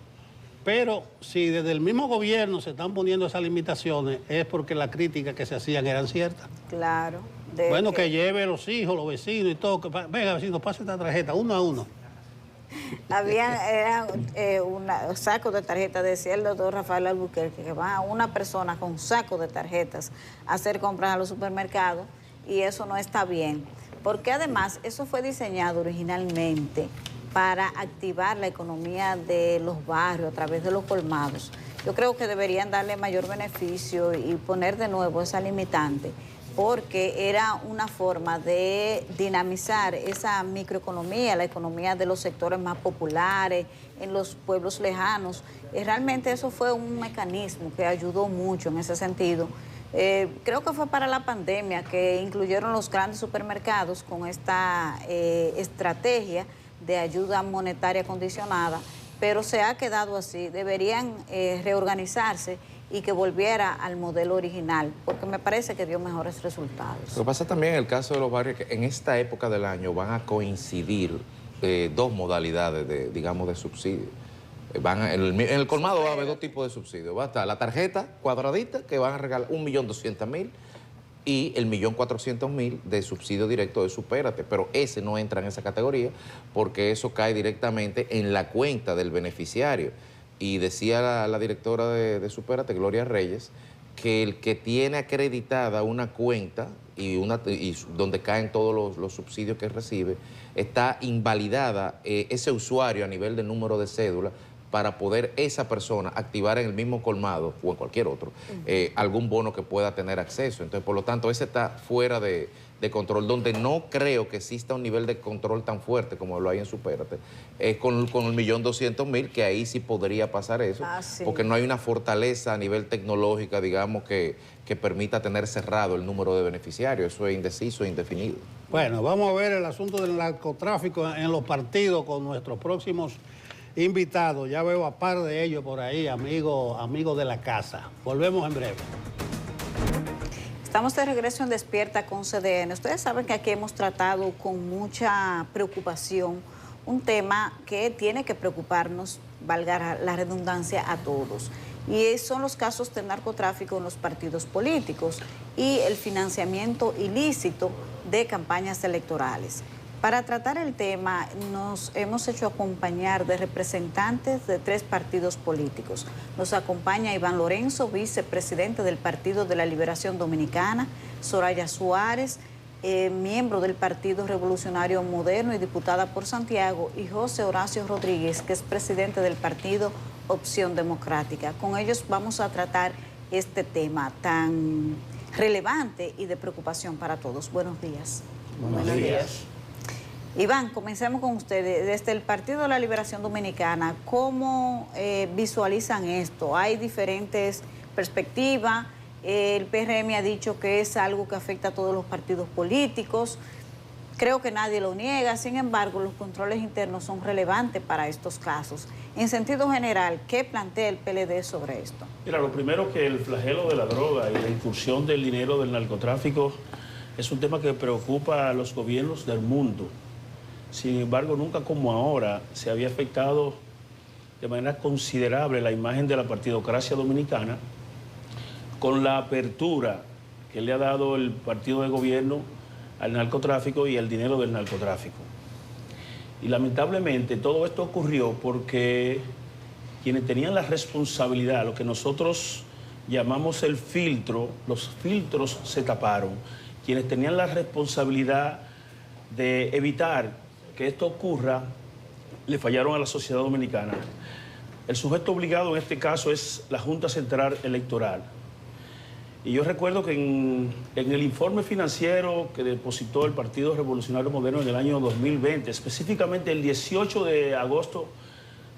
pero si desde el mismo gobierno se están poniendo esas limitaciones, es porque las críticas que se hacían eran ciertas. Claro. Bueno, que lleve los hijos, los vecinos y todo, que venga vecino, pase esta tarjeta, uno a uno. Había un saco de tarjetas, decía el doctor Rafael Albuquerque, que va una persona con saco de tarjetas a hacer compras a los supermercados, y eso no está bien, porque además eso fue diseñado originalmente para activar la economía de los barrios a través de los colmados. Yo creo que deberían darle mayor beneficio y poner de nuevo esa limitante, porque era una forma de dinamizar esa microeconomía, la economía de los sectores más populares, en los pueblos lejanos. Y realmente eso fue un mecanismo que ayudó mucho en ese sentido. Creo que fue para la pandemia que incluyeron los grandes supermercados con esta estrategia de ayuda monetaria condicionada, pero se ha quedado así. Deberían reorganizarse y que volviera al modelo original, porque me parece que dio mejores resultados. Lo que pasa también en el caso de los barrios, que en esta época del año van a coincidir dos modalidades de subsidio. En el colmado va a haber dos tipos de subsidios. Va a estar la tarjeta cuadradita, que van a regalar 1.200.000, y el 1.400.000 de subsidio directo de Supérate, pero ese no entra en esa categoría porque eso cae directamente en la cuenta del beneficiario. Y decía la directora de Supérate, Gloria Reyes, que el que tiene acreditada una cuenta y donde caen todos los subsidios que recibe, está invalidada ese usuario a nivel de número de cédula para poder esa persona activar en el mismo colmado o en cualquier otro algún bono que pueda tener acceso. Entonces, por lo tanto, ese está fuera de control, donde no creo que exista un nivel de control tan fuerte como lo hay en Supérate, con el 1.200.000, que ahí sí podría pasar eso, sí, porque no hay una fortaleza a nivel tecnológica, digamos, que permita tener cerrado el número de beneficiarios. Eso es indeciso e indefinido. Bueno, vamos a ver el asunto del narcotráfico en los partidos con nuestros próximos invitados. Ya veo a par de ellos por ahí, amigos de la casa. Volvemos en breve. Estamos de regreso en Despierta con CDN. Ustedes saben que aquí hemos tratado con mucha preocupación un tema que tiene que preocuparnos, valga la redundancia, a todos. Y son los casos de narcotráfico en los partidos políticos y el financiamiento ilícito de campañas electorales. Para tratar el tema nos hemos hecho acompañar de representantes de 3 partidos políticos. Nos acompaña Iván Lorenzo, vicepresidente del Partido de la Liberación Dominicana, Soraya Suárez, miembro del Partido Revolucionario Moderno y diputada por Santiago, y José Horacio Rodríguez, que es presidente del Partido Opción Democrática. Con ellos vamos a tratar este tema tan relevante y de preocupación para todos. Buenos días. Buenos días. Iván, comencemos con ustedes. Desde el Partido de la Liberación Dominicana, ¿cómo visualizan esto? Hay diferentes perspectivas. El PRM ha dicho que es algo que afecta a todos los partidos políticos. Creo que nadie lo niega. Sin embargo, los controles internos son relevantes para estos casos. En sentido general, ¿qué plantea el PLD sobre esto? Mira, lo primero, que el flagelo de la droga y la incursión del dinero del narcotráfico es un tema que preocupa a los gobiernos del mundo. Sin embargo, nunca como ahora se había afectado de manera considerable la imagen de la partidocracia dominicana con la apertura que le ha dado el partido de gobierno al narcotráfico y al dinero del narcotráfico. Y lamentablemente todo esto ocurrió porque quienes tenían la responsabilidad, lo que nosotros llamamos el filtro, los filtros se taparon. Quienes tenían la responsabilidad de evitar que esto ocurra, le fallaron a la sociedad dominicana. El sujeto obligado en este caso es la Junta Central Electoral. Y yo recuerdo que en el informe financiero que depositó el Partido Revolucionario Moderno en el año 2020, específicamente el 18 de agosto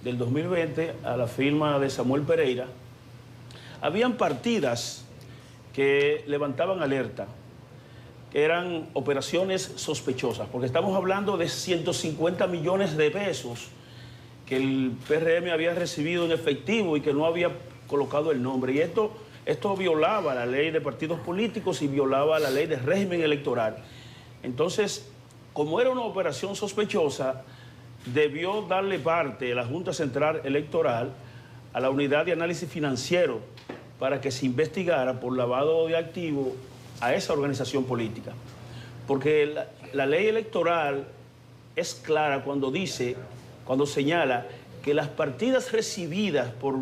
del 2020, a la firma de Samuel Pereira, habían partidas que levantaban alerta, que eran operaciones sospechosas, porque estamos hablando de 150 millones de pesos que el PRM había recibido en efectivo y que no había colocado el nombre. Y esto violaba la ley de partidos políticos y violaba la ley de régimen electoral. Entonces, como era una operación sospechosa, debió darle parte la Junta Central Electoral a la Unidad de Análisis Financiero para que se investigara por lavado de activos a esa organización política. Porque la ley electoral es clara cuando señala que las partidas recibidas por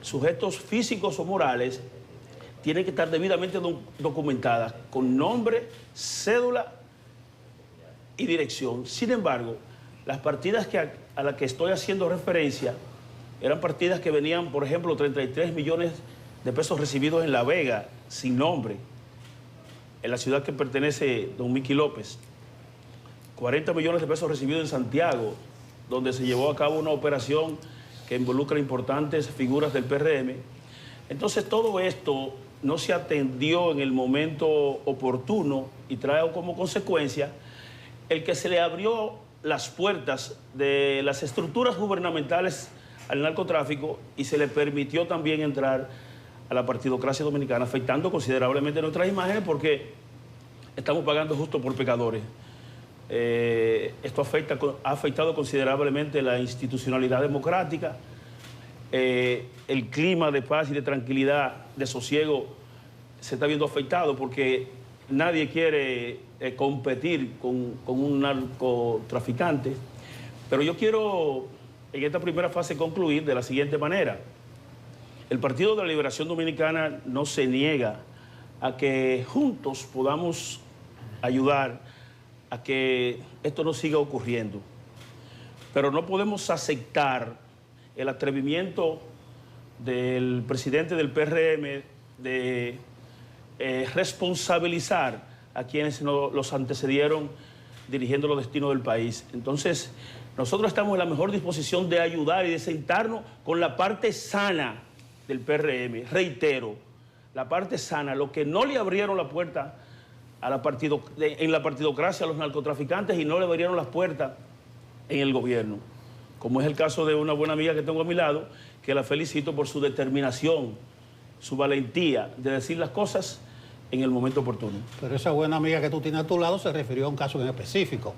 sujetos físicos o morales tienen que estar debidamente documentadas con nombre, cédula y dirección. Sin embargo, las partidas a las que estoy haciendo referencia eran partidas que venían, por ejemplo, 33 millones de pesos recibidos en La Vega, sin nombre, en la ciudad que pertenece don Miki López, 40 millones de pesos recibidos en Santiago, donde se llevó a cabo una operación que involucra importantes figuras del PRM. Entonces todo esto no se atendió en el momento oportuno y trae como consecuencia el que se le abrió las puertas de las estructuras gubernamentales al narcotráfico y se le permitió también entrar a la partidocracia dominicana, afectando considerablemente nuestras imágenes porque estamos pagando justo por pecadores. Esto ha afectado considerablemente la institucionalidad democrática, el clima de paz y de tranquilidad, de sosiego, se está viendo afectado porque nadie quiere competir con un narcotraficante. Pero yo quiero en esta primera fase concluir de la siguiente manera. El Partido de la Liberación Dominicana no se niega a que juntos podamos ayudar a que esto no siga ocurriendo. Pero no podemos aceptar el atrevimiento del presidente del PRM de responsabilizar a quienes los antecedieron dirigiendo los destinos del país. Entonces, nosotros estamos en la mejor disposición de ayudar y de sentarnos con la parte sana del PRM. Reitero, la parte sana, lo que no le abrieron la puerta a en la partidocracia a los narcotraficantes y no le abrieron las puertas en el gobierno. Como es el caso de una buena amiga que tengo a mi lado, que la felicito por su determinación, su valentía de decir las cosas en el momento oportuno. Pero esa buena amiga que tú tienes a tu lado se refirió a un caso en específico.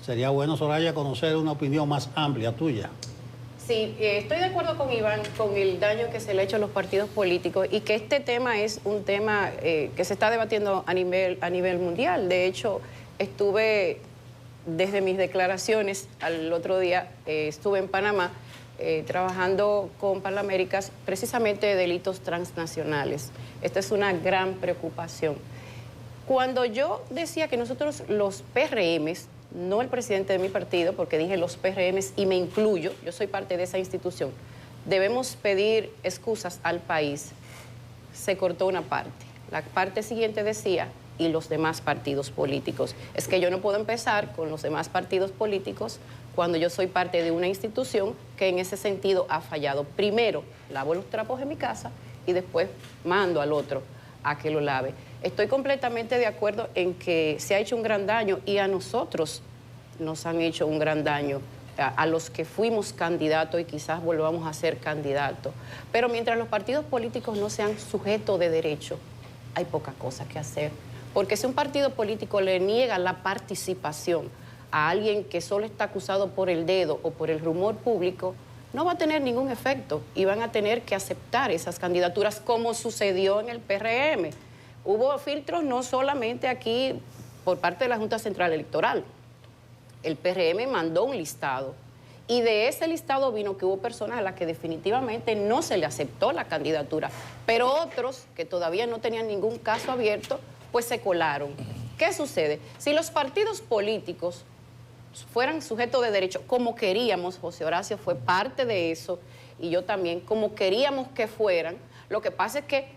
Sería bueno, Soraya, conocer una opinión más amplia tuya. Sí, estoy de acuerdo con Iván con el daño que se le ha hecho a los partidos políticos y que este tema es un tema que se está debatiendo a nivel mundial. De hecho, estuve desde mis declaraciones al otro día, estuve en Panamá trabajando con Panaméricas precisamente de delitos transnacionales. Esta es una gran preocupación. Cuando yo decía que nosotros los PRMs, no el presidente de mi partido, porque dije los PRMs y me incluyo, yo soy parte de esa institución, debemos pedir excusas al país, se cortó una parte. La parte siguiente decía, y los demás partidos políticos. Es que yo no puedo empezar con los demás partidos políticos cuando yo soy parte de una institución que en ese sentido ha fallado. Primero, lavo los trapos en mi casa y después mando al otro a que lo lave. Estoy completamente de acuerdo en que se ha hecho un gran daño y a nosotros nos han hecho un gran daño, a los que fuimos candidatos y quizás volvamos a ser candidatos. Pero mientras los partidos políticos no sean sujetos de derecho, hay poca cosa que hacer. Porque si un partido político le niega la participación a alguien que solo está acusado por el dedo o por el rumor público, no va a tener ningún efecto y van a tener que aceptar esas candidaturas como sucedió en el PRM. Hubo filtros no solamente aquí por parte de la Junta Central Electoral. El PRM mandó un listado y de ese listado vino que hubo personas a las que definitivamente no se le aceptó la candidatura, pero otros que todavía no tenían ningún caso abierto, pues se colaron. ¿Qué sucede? Si los partidos políticos fueran sujetos de derecho, como queríamos, José Horacio fue parte de eso, y yo también, como queríamos que fueran, lo que pasa es que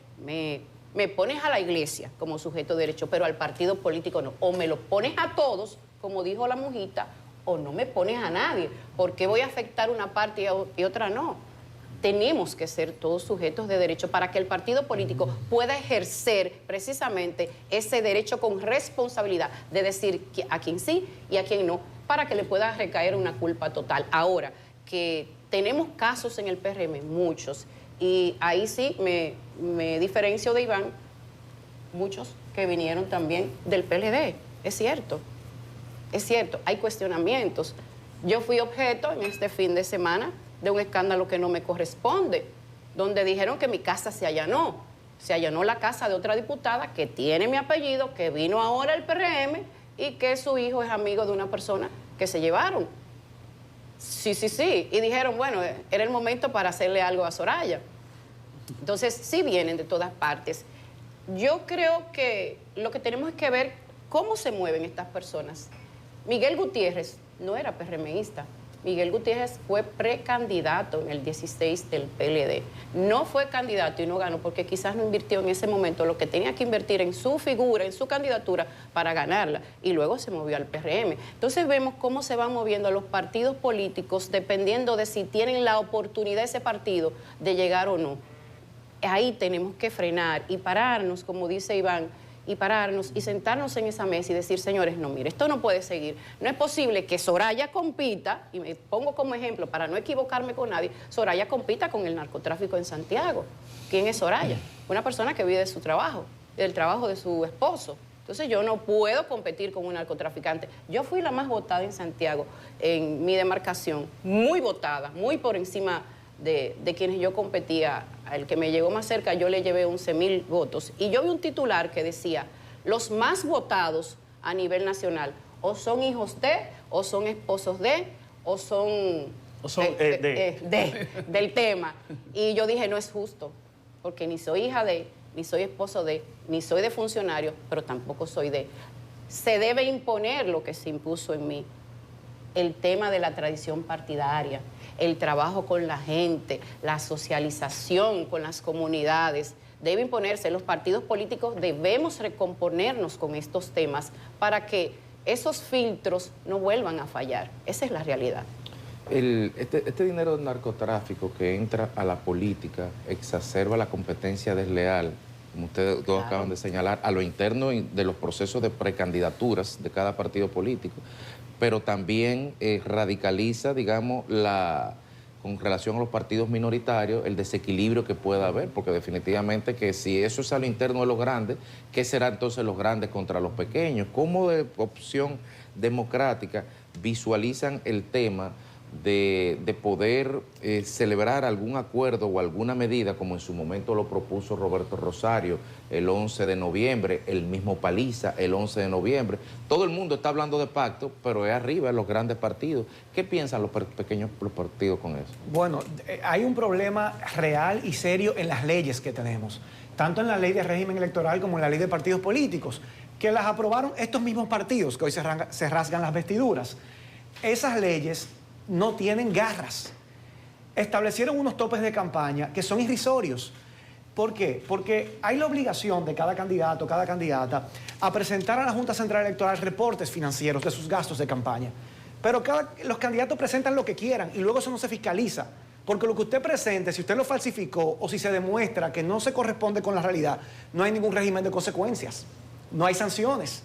me pones a la iglesia como sujeto de derecho, pero al partido político no. O me lo pones a todos, como dijo la Mujita, o no me pones a nadie. ¿Por qué voy a afectar una parte y otra no? Tenemos que ser todos sujetos de derecho para que el partido político pueda ejercer precisamente ese derecho con responsabilidad de decir a quién sí y a quién no, para que le pueda recaer una culpa total. Ahora, que tenemos casos en el PRM, muchos, y ahí sí me diferencio de Iván, muchos que vinieron también del PLD, es cierto, hay cuestionamientos. Yo fui objeto en este fin de semana de un escándalo que no me corresponde, donde dijeron que mi casa se allanó la casa de otra diputada que tiene mi apellido, que vino ahora al PRM y que su hijo es amigo de una persona que se llevaron. Sí, y dijeron, bueno, era el momento para hacerle algo a Soraya. Entonces, sí vienen de todas partes. Yo creo que lo que tenemos es que ver cómo se mueven estas personas. Miguel Gutiérrez no era PRMista. Miguel Gutiérrez fue precandidato en el 16 del PLD. No fue candidato y no ganó porque quizás no invirtió en ese momento lo que tenía que invertir en su figura, en su candidatura para ganarla. Y luego se movió al PRM. Entonces vemos cómo se van moviendo los partidos políticos dependiendo de si tienen la oportunidad ese partido de llegar o no. ahí tenemos que frenar y pararnos, como dice Iván, y pararnos y sentarnos en esa mesa y decir, señores, no, mire, esto no puede seguir. No es posible que Soraya compita, y me pongo como ejemplo para no equivocarme con nadie, Soraya compita con el narcotráfico en Santiago. ¿Quién es Soraya? Una persona que vive de su trabajo, del trabajo de su esposo. Entonces yo no puedo competir con un narcotraficante. Yo fui la más votada en Santiago, en mi demarcación, muy votada, muy por encima de quienes yo competía. Al que me llegó más cerca yo le llevé 11,000 votos. Y yo vi un titular que decía, los más votados a nivel nacional, o son hijos de, o son esposos de, o son... del tema. Y yo dije, no es justo, porque ni soy hija de, ni soy esposo de, ni soy de funcionario, pero tampoco soy de. Se debe imponer lo que se impuso en mí, el tema de la tradición partidaria, el trabajo con la gente, la socialización con las comunidades. Debe imponerse. Los partidos políticos debemos recomponernos con estos temas para que esos filtros no vuelvan a fallar. Esa es la realidad. Este dinero del narcotráfico que entra a la política exacerba la competencia desleal, como ustedes todos acaban de señalar, a lo interno de los procesos de precandidaturas de cada partido político, pero también radicaliza, digamos, con relación a los partidos minoritarios, el desequilibrio que pueda haber, porque definitivamente que si eso es a lo interno de los grandes, ¿qué será entonces los grandes contra los pequeños? ¿Cómo de opción democrática visualizan el tema de poder celebrar algún acuerdo o alguna medida, como en su momento lo propuso Roberto Rosario el 11 de noviembre, el mismo Paliza el 11 de noviembre? Todo el mundo está hablando de pacto, pero es arriba en los grandes partidos. ¿Qué piensan los partidos con eso? Bueno, hay un problema real y serio en las leyes que tenemos, tanto en la ley de régimen electoral como en la ley de partidos políticos, que las aprobaron estos mismos partidos que hoy se rasgan las vestiduras. Esas leyes no tienen garras. Establecieron unos topes de campaña que son irrisorios. ¿Por qué? Porque hay la obligación de cada candidato, cada candidata, a presentar a la Junta Central Electoral reportes financieros de sus gastos de campaña. Pero los candidatos presentan lo que quieran y luego eso no se fiscaliza. Porque lo que usted presente, si usted lo falsificó o si se demuestra que no se corresponde con la realidad, no hay ningún régimen de consecuencias, no hay sanciones.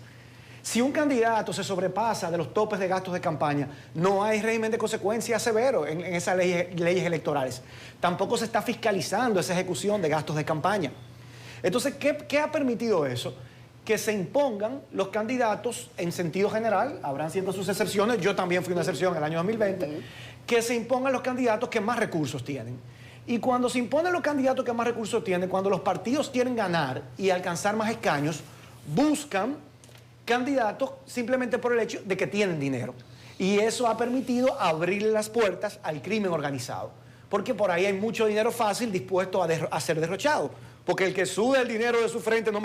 Si un candidato se sobrepasa de los topes de gastos de campaña, no hay régimen de consecuencias severo en esas leyes electorales. Tampoco se está fiscalizando esa ejecución de gastos de campaña. Entonces, ¿qué ha permitido eso? Que se impongan los candidatos en sentido general, habrán siempre sus excepciones, yo también fui una excepción en el año 2020, que se impongan los candidatos que más recursos tienen. Y cuando se imponen los candidatos que más recursos tienen, cuando los partidos quieren ganar y alcanzar más escaños, buscan candidatos simplemente por el hecho de que tienen dinero. Y eso ha permitido abrirle las puertas al crimen organizado. Porque por ahí hay mucho dinero fácil dispuesto a ser derrochado. Porque el que sube el dinero de su frente no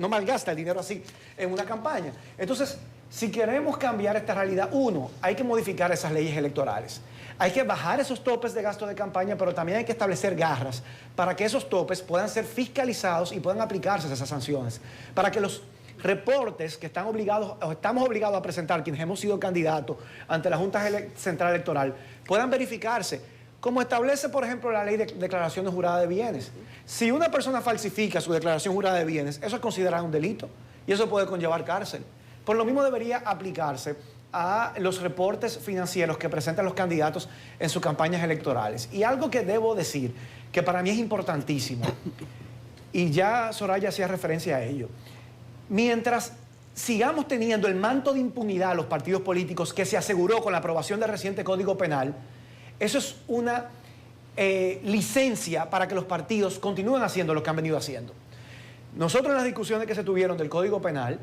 malgasta el dinero así en una campaña. Entonces, si queremos cambiar esta realidad, uno, hay que modificar esas leyes electorales. Hay que bajar esos topes de gasto de campaña, pero también hay que establecer garras para que esos topes puedan ser fiscalizados y puedan aplicarse esas sanciones. Para que los reportes que estamos obligados a presentar quienes hemos sido candidatos ante la Junta Central Electoral puedan verificarse, como establece, por ejemplo, la ley de declaraciones juradas de bienes. Si una persona falsifica su declaración jurada de bienes, eso es considerado un delito y eso puede conllevar cárcel. Por lo mismo debería aplicarse a los reportes financieros que presentan los candidatos en sus campañas electorales. Y algo que debo decir, que para mí es importantísimo, y ya Soraya hacía referencia a ello, mientras sigamos teniendo el manto de impunidad a los partidos políticos que se aseguró con la aprobación del reciente Código Penal, eso es una licencia para que los partidos continúen haciendo lo que han venido haciendo. Nosotros en las discusiones que se tuvieron del Código Penal,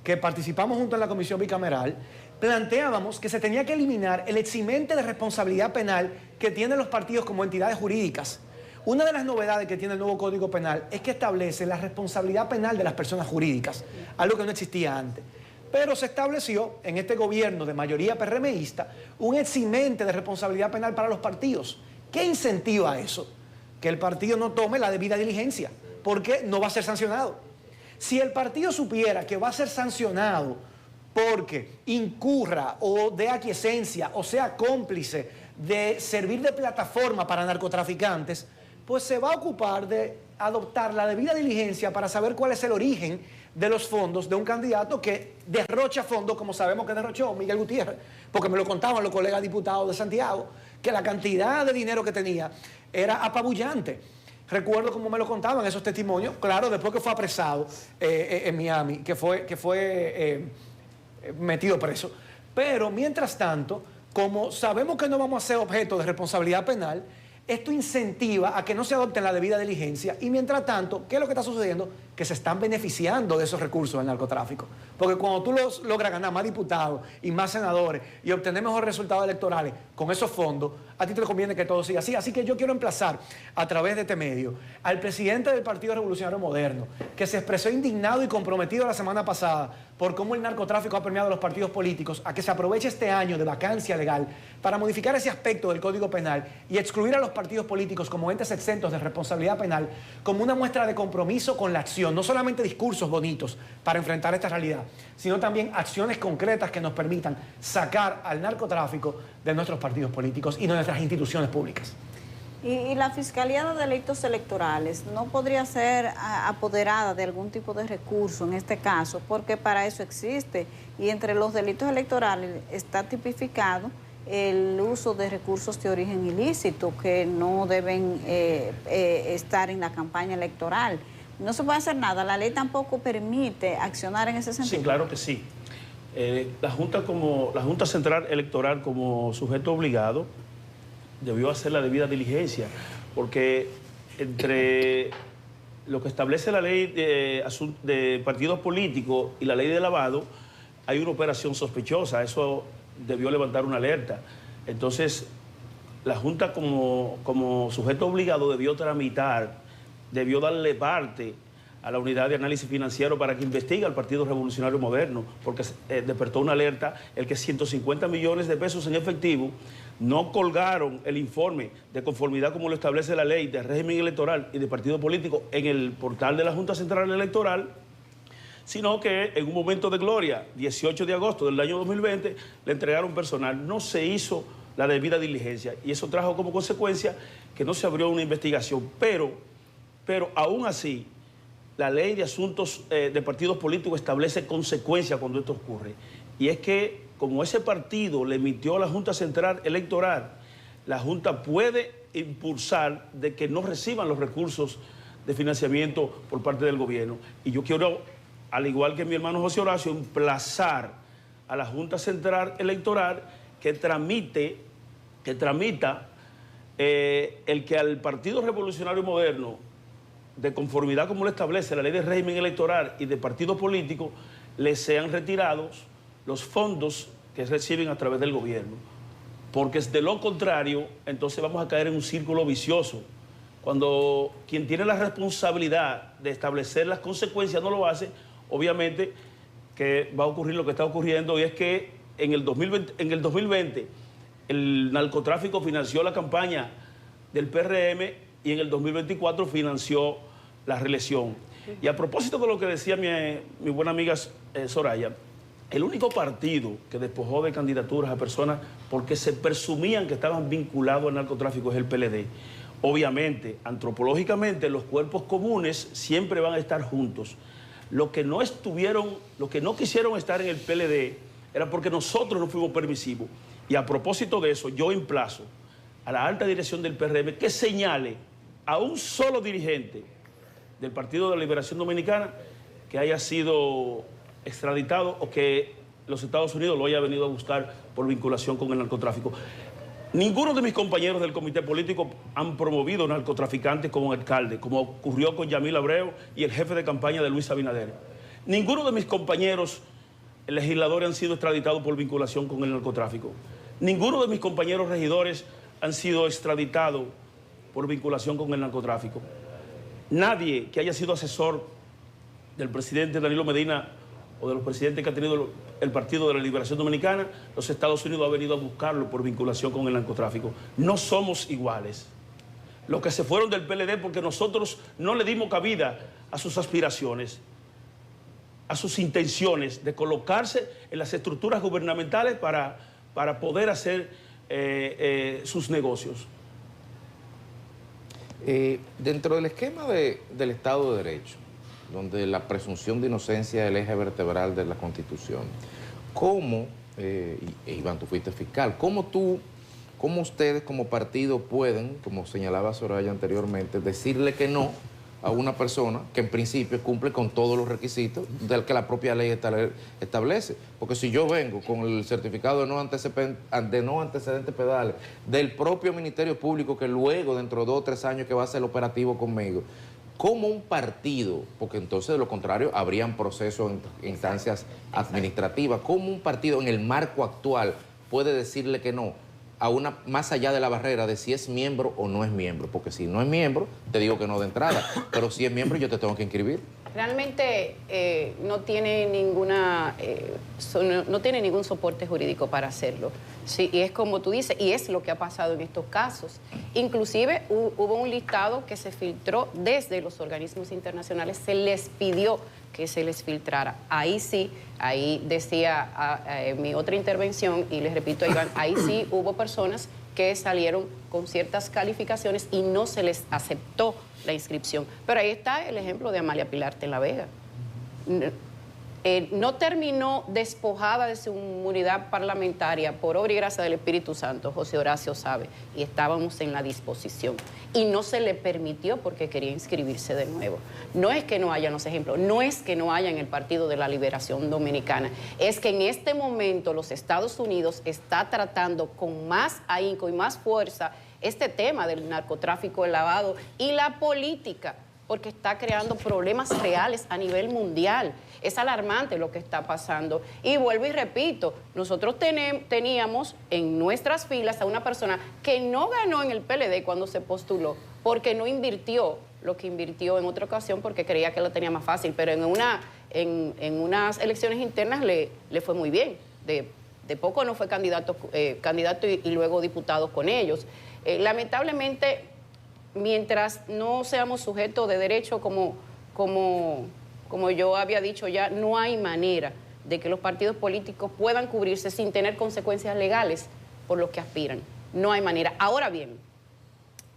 que participamos junto en la Comisión Bicameral, planteábamos que se tenía que eliminar el eximente de responsabilidad penal que tienen los partidos como entidades jurídicas. Una de las novedades que tiene el nuevo Código Penal es que establece la responsabilidad penal de las personas jurídicas, algo que no existía antes. Pero se estableció en este gobierno de mayoría PRMista un eximente de responsabilidad penal para los partidos. ¿Qué incentiva eso? Que el partido no tome la debida diligencia, porque no va a ser sancionado. Si el partido supiera que va a ser sancionado porque incurra o dé aquiescencia o sea cómplice de servir de plataforma para narcotraficantes, pues se va a ocupar de adoptar la debida diligencia para saber cuál es el origen de los fondos de un candidato que derrocha fondos, como sabemos que derrochó Miguel Gutiérrez, porque me lo contaban los colegas diputados de Santiago, que la cantidad de dinero que tenía era apabullante. Recuerdo cómo me lo contaban esos testimonios, claro, después que fue apresado en Miami, que fue metido preso. Pero, mientras tanto, como sabemos que no vamos a ser objeto de responsabilidad penal, esto incentiva a que no se adopten la debida diligencia y, mientras tanto, ¿qué es lo que está sucediendo? Que se están beneficiando de esos recursos del narcotráfico. Porque cuando tú logras ganar más diputados y más senadores y obtener mejores resultados electorales con esos fondos, a ti te conviene que todo siga así. Así que yo quiero emplazar a través de este medio al presidente del Partido Revolucionario Moderno, que se expresó indignado y comprometido la semana pasada por cómo el narcotráfico ha permeado a los partidos políticos, a que se aproveche este año de vacancia legal para modificar ese aspecto del Código Penal y excluir a los partidos políticos como entes exentos de responsabilidad penal como una muestra de compromiso con la acción, no solamente discursos bonitos para enfrentar esta realidad, sino también acciones concretas que nos permitan sacar al narcotráfico de nuestros partidos políticos y de nuestras instituciones públicas. ¿Y la Fiscalía de Delitos Electorales no podría ser apoderada de algún tipo de recurso en este caso? Porque para eso existe. Y entre los delitos electorales está tipificado el uso de recursos de origen ilícito que no deben estar en la campaña electoral. No se puede hacer nada. La ley tampoco permite accionar en ese sentido. Sí, claro que sí. La Junta Central Electoral, como sujeto obligado, debió hacer la debida diligencia, porque entre lo que establece la ley de partidos políticos y la ley de lavado, hay una operación sospechosa. Eso debió levantar una alerta. Entonces, la Junta como sujeto obligado debió tramitar, debió darle parte a la unidad de análisis financiero para que investigue al Partido Revolucionario Moderno, porque despertó una alerta el que 150 millones de pesos en efectivo no colgaron el informe de conformidad como lo establece la ley de régimen electoral y de partido político en el portal de la Junta Central Electoral, sino que en un momento de gloria, 18 de agosto del año 2020, le entregaron personal. No se hizo la debida diligencia y eso trajo como consecuencia que no se abrió una investigación. Pero aún así, la ley de asuntos de partidos políticos establece consecuencias cuando esto ocurre. Y es que, como ese partido le emitió a la Junta Central Electoral, la Junta puede impulsar de que no reciban los recursos de financiamiento por parte del gobierno. Y yo quiero, al igual que mi hermano José Horacio, emplazar a la Junta Central Electoral que tramita el que al Partido Revolucionario Moderno, de conformidad como lo establece la ley de régimen electoral y de partido político, les sean retirados los fondos que reciben a través del gobierno. Porque de lo contrario, entonces vamos a caer en un círculo vicioso. Cuando quien tiene la responsabilidad de establecer las consecuencias no lo hace, obviamente que va a ocurrir lo que está ocurriendo, y es que en el 2020 el narcotráfico financió la campaña del PRM y en el 2024 financió la reelección. Y a propósito de lo que decía mi buena amiga Soraya, el único partido que despojó de candidaturas a personas porque se presumían que estaban vinculados al narcotráfico es el PLD. Obviamente, antropológicamente, los cuerpos comunes siempre van a estar juntos. Los que no quisieron estar en el PLD era porque nosotros no fuimos permisivos. Y a propósito de eso, yo emplazo a la alta dirección del PRM que señale a un solo dirigente del Partido de la Liberación Dominicana que haya sido extraditado o que los Estados Unidos lo haya venido a buscar por vinculación con el narcotráfico. Ninguno de mis compañeros del comité político han promovido narcotraficantes como alcalde, como ocurrió con Yamil Abreu y el jefe de campaña de Luis Abinader. Ninguno de mis compañeros legisladores han sido extraditados por vinculación con el narcotráfico. Ninguno de mis compañeros regidores han sido extraditados por vinculación con el narcotráfico. Nadie que haya sido asesor del presidente Danilo Medina o de los presidentes que ha tenido el Partido de la Liberación Dominicana, los Estados Unidos ha venido a buscarlo por vinculación con el narcotráfico. No somos iguales. Los que se fueron del PLD porque nosotros no le dimos cabida a sus aspiraciones, a sus intenciones de colocarse en las estructuras gubernamentales para poder hacer sus negocios. Dentro del esquema del Estado de Derecho, donde la presunción de inocencia es el eje vertebral de la Constitución, ¿cómo, Iván, tú fuiste fiscal, cómo ustedes como partido pueden, como señalaba Soraya anteriormente, decirle que no a una persona que en principio cumple con todos los requisitos del que la propia ley establece? Porque si yo vengo con el certificado de no antecedentes penales del propio Ministerio Público, que luego dentro de 2 o 3 años que va a ser operativo conmigo, ¿cómo un partido, porque entonces de lo contrario habrían procesos en instancias administrativas, cómo un partido en el marco actual puede decirle que no a una, más allá de la barrera de si es miembro o no es miembro? Porque si no es miembro, te digo que no de entrada, pero si es miembro yo te tengo que inscribir. Realmente no tiene no tiene ningún soporte jurídico para hacerlo. Sí, y es como tú dices, y es lo que ha pasado en estos casos. Inclusive hubo un listado que se filtró desde los organismos internacionales, se les pidió que se les filtrara. Ahí sí, ahí decía mi otra intervención, y les repito a Iván, ahí sí hubo personas que salieron con ciertas calificaciones y no se les aceptó la inscripción. Pero ahí está el ejemplo de Amalia Pilar Tela Vega. No terminó despojada de su inmunidad parlamentaria por obra y gracia del Espíritu Santo, José Horacio sabe, y estábamos en la disposición. Y no se le permitió porque quería inscribirse de nuevo. No es que no haya los ejemplos, no es que no haya en el Partido de la Liberación Dominicana, es que en este momento los Estados Unidos está tratando con más ahínco y más fuerza este tema del narcotráfico, el lavado y la política, porque está creando problemas reales a nivel mundial. Es alarmante lo que está pasando. Y vuelvo y repito, nosotros teníamos en nuestras filas a una persona que no ganó en el PLD cuando se postuló, porque no invirtió lo que invirtió en otra ocasión porque creía que lo tenía más fácil, pero en unas elecciones internas le fue muy bien. De poco no fue candidato y luego diputado con ellos. Lamentablemente, mientras no seamos sujetos de derecho como yo había dicho ya, no hay manera de que los partidos políticos puedan cubrirse sin tener consecuencias legales por lo que aspiran. No hay manera. Ahora bien,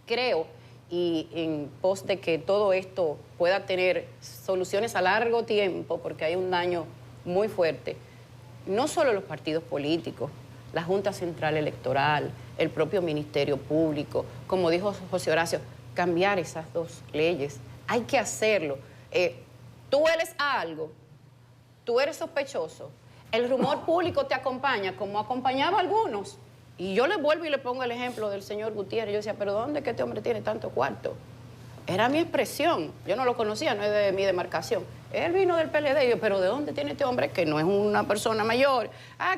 creo, y en pos de que todo esto pueda tener soluciones a largo tiempo, porque hay un daño muy fuerte, no solo los partidos políticos, la Junta Central Electoral, el propio Ministerio Público, como dijo José Horacio, cambiar esas 2 leyes. Hay que hacerlo. Tú eres algo, tú eres sospechoso, el rumor público te acompaña, como acompañaba a algunos. Y yo le vuelvo y le pongo el ejemplo del señor Gutiérrez. Yo decía, ¿pero dónde es que este hombre tiene tanto cuarto? Era mi expresión, yo no lo conocía, no es de mi demarcación. Él vino del PLD, y yo, ¿pero de dónde tiene este hombre? Que no es una persona mayor,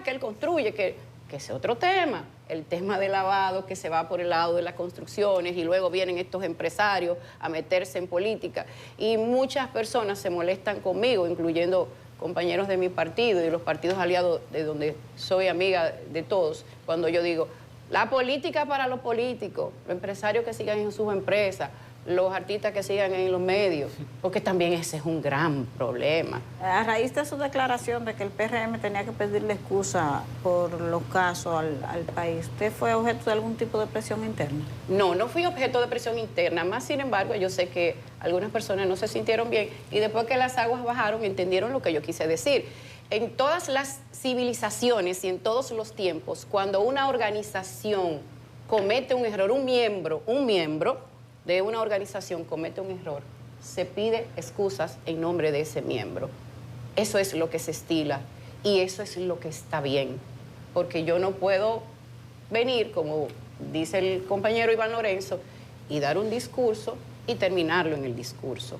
que él construye, que es otro tema. El tema del lavado, que se va por el lado de las construcciones y luego vienen estos empresarios a meterse en política. Y muchas personas se molestan conmigo, incluyendo compañeros de mi partido y los partidos aliados de donde soy amiga de todos, cuando yo digo, la política para los políticos, los empresarios que sigan en sus empresas, los artistas que sigan en los medios, porque también ese es un gran problema. A raíz de su declaración de que el PRM tenía que pedirle excusa por los casos al país, ¿usted fue objeto de algún tipo de presión interna? No, no fui objeto de presión interna, más sin embargo yo sé que algunas personas no se sintieron bien y después que las aguas bajaron entendieron lo que yo quise decir. En todas las civilizaciones y en todos los tiempos, cuando una organización comete un error, un miembro de una organización comete un error, se pide excusas en nombre de ese miembro. Eso es lo que se estila y eso es lo que está bien, porque yo no puedo venir, como dice el compañero Iván Lorenzo, y dar un discurso y terminarlo en el discurso.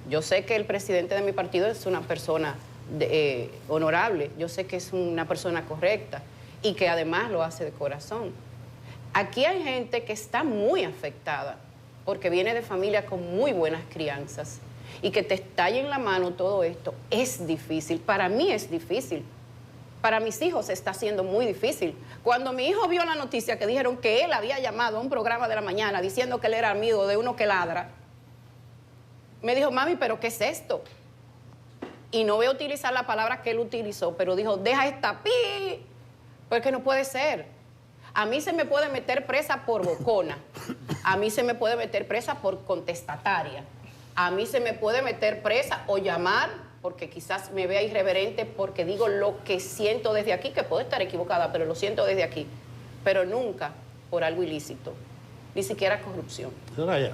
Yo sé que el presidente de mi partido es una persona honorable, yo sé que es una persona correcta y que además lo hace de corazón. Aquí hay gente que está muy afectada porque viene de familia con muy buenas crianzas y que te estalle en la mano todo esto es difícil. Para mí es difícil. Para mis hijos está siendo muy difícil. Cuando mi hijo vio la noticia que dijeron que él había llamado a un programa de la mañana diciendo que él era amigo de uno que ladra, me dijo, mami, ¿pero qué es esto? Y no voy a utilizar la palabra que él utilizó, pero dijo, deja esta pi, porque no puede ser. A mí se me puede meter presa por bocona. A mí se me puede meter presa por contestataria. A mí se me puede meter presa o llamar porque quizás me vea irreverente porque digo lo que siento desde aquí, que puedo estar equivocada, pero lo siento desde aquí. Pero nunca por algo ilícito, ni siquiera corrupción.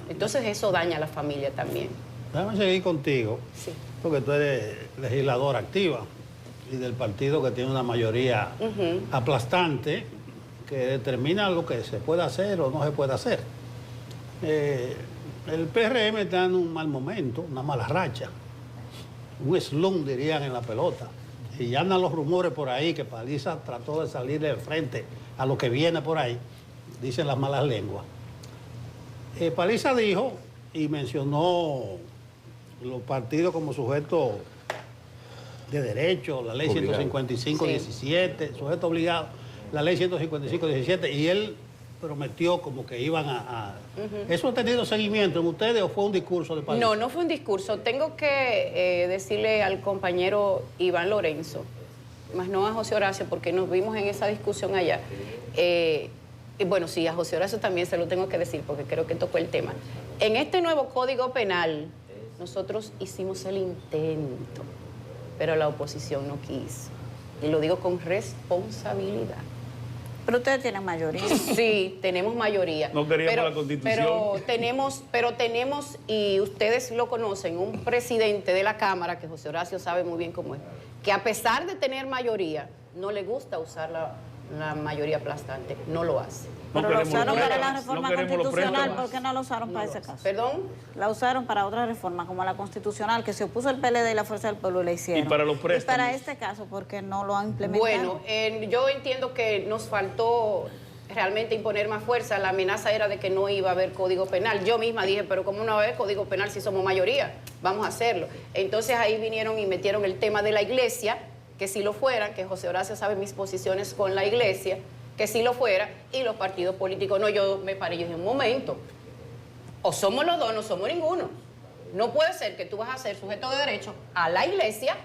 Entonces eso daña a la familia también. Déjame seguir contigo, sí, porque tú eres legisladora activa y del partido que tiene una mayoría aplastante que determina lo que se puede hacer o no se puede hacer. El PRM está en un mal momento, una mala racha, un slump dirían en la pelota. Y ya andan los rumores por ahí que Paliza trató de salir de frente a lo que viene por ahí, dicen las malas lenguas. Paliza dijo y mencionó los partidos como sujetos de derecho, la ley 155-17, sujeto obligado, la ley 155-17, y él prometió como que iban a... ¿Eso ha tenido seguimiento en ustedes o fue un discurso de Paliza? No, no fue un discurso. Tengo que decirle al compañero Iván Lorenzo, más no a José Horacio, porque nos vimos en esa discusión allá. Y bueno, sí, a José Horacio también se lo tengo que decir, porque creo que tocó el tema. En este nuevo Código Penal, nosotros hicimos el intento, pero la oposición no quiso. Y lo digo con responsabilidad. Pero ustedes tienen mayoría. Sí, tenemos mayoría. No queríamos la Constitución. Pero tenemos, y ustedes lo conocen, un presidente de la Cámara, que José Horacio sabe muy bien cómo es, que a pesar de tener mayoría, no le gusta usar la mayoría aplastante, no lo hace. Pero lo usaron para la reforma constitucional, ¿por qué no lo usaron para ese caso? ¿Perdón? La usaron para otra reforma, como la constitucional, que se opuso el PLD y la Fuerza del Pueblo y la hicieron. Y para los préstamos. Y para este caso, ¿por qué no lo han implementado? Bueno, yo entiendo que nos faltó realmente imponer más fuerza. La amenaza era de que no iba a haber código penal. Yo misma dije, pero ¿cómo no va a haber código penal si somos mayoría? Vamos a hacerlo. Entonces ahí vinieron y metieron el tema de la iglesia, que si lo fueran, que José Horacio sabe mis posiciones con la iglesia, que si lo fuera, y los partidos políticos, no, yo me paré, yo dije, un momento, o somos los dos, no somos ninguno. No puede ser que tú vas a ser sujeto de derecho a la iglesia,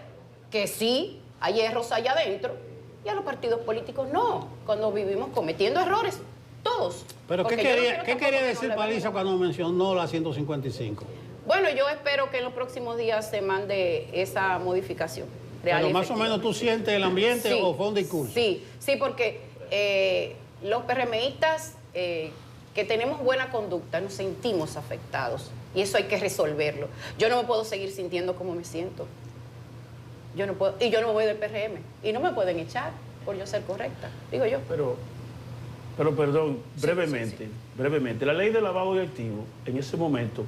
que sí, hay errores allá adentro, y a los partidos políticos no, cuando vivimos cometiendo errores, todos. ¿Pero qué quería decir Paliza cuando mencionó la 155? Bueno, yo espero que en los próximos días se mande esa modificación. Pero más o menos tú sientes el ambiente, sí, o fue un discurso. Sí, porque los PRMistas que tenemos buena conducta nos sentimos afectados y eso hay que resolverlo. Yo no me puedo seguir sintiendo como me siento. Yo no puedo, y yo no me voy del PRM y no me pueden echar por yo ser correcta, digo yo. Pero perdón, brevemente, brevemente, la ley de lavado de activos en ese momento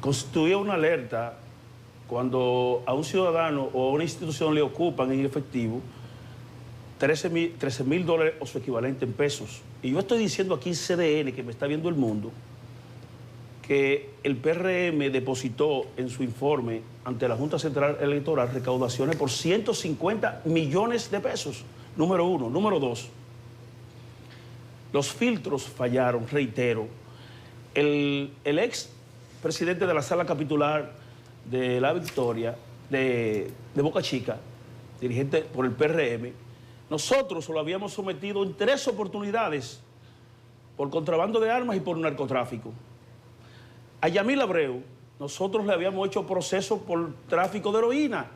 constituía una alerta cuando a un ciudadano o a una institución le ocupan en efectivo $13,000 o su equivalente en pesos. Y yo estoy diciendo aquí en CDN, que me está viendo el mundo, que el PRM depositó en su informe ante la Junta Central Electoral recaudaciones por 150 millones de pesos. Número uno. Número dos, los filtros fallaron, reitero. El ex presidente de la Sala Capitular de La Victoria, de Boca Chica, dirigente por el PRM, nosotros lo habíamos sometido en 3 oportunidades por contrabando de armas y por narcotráfico. A Yamil Abreu, nosotros le habíamos hecho proceso por tráfico de heroína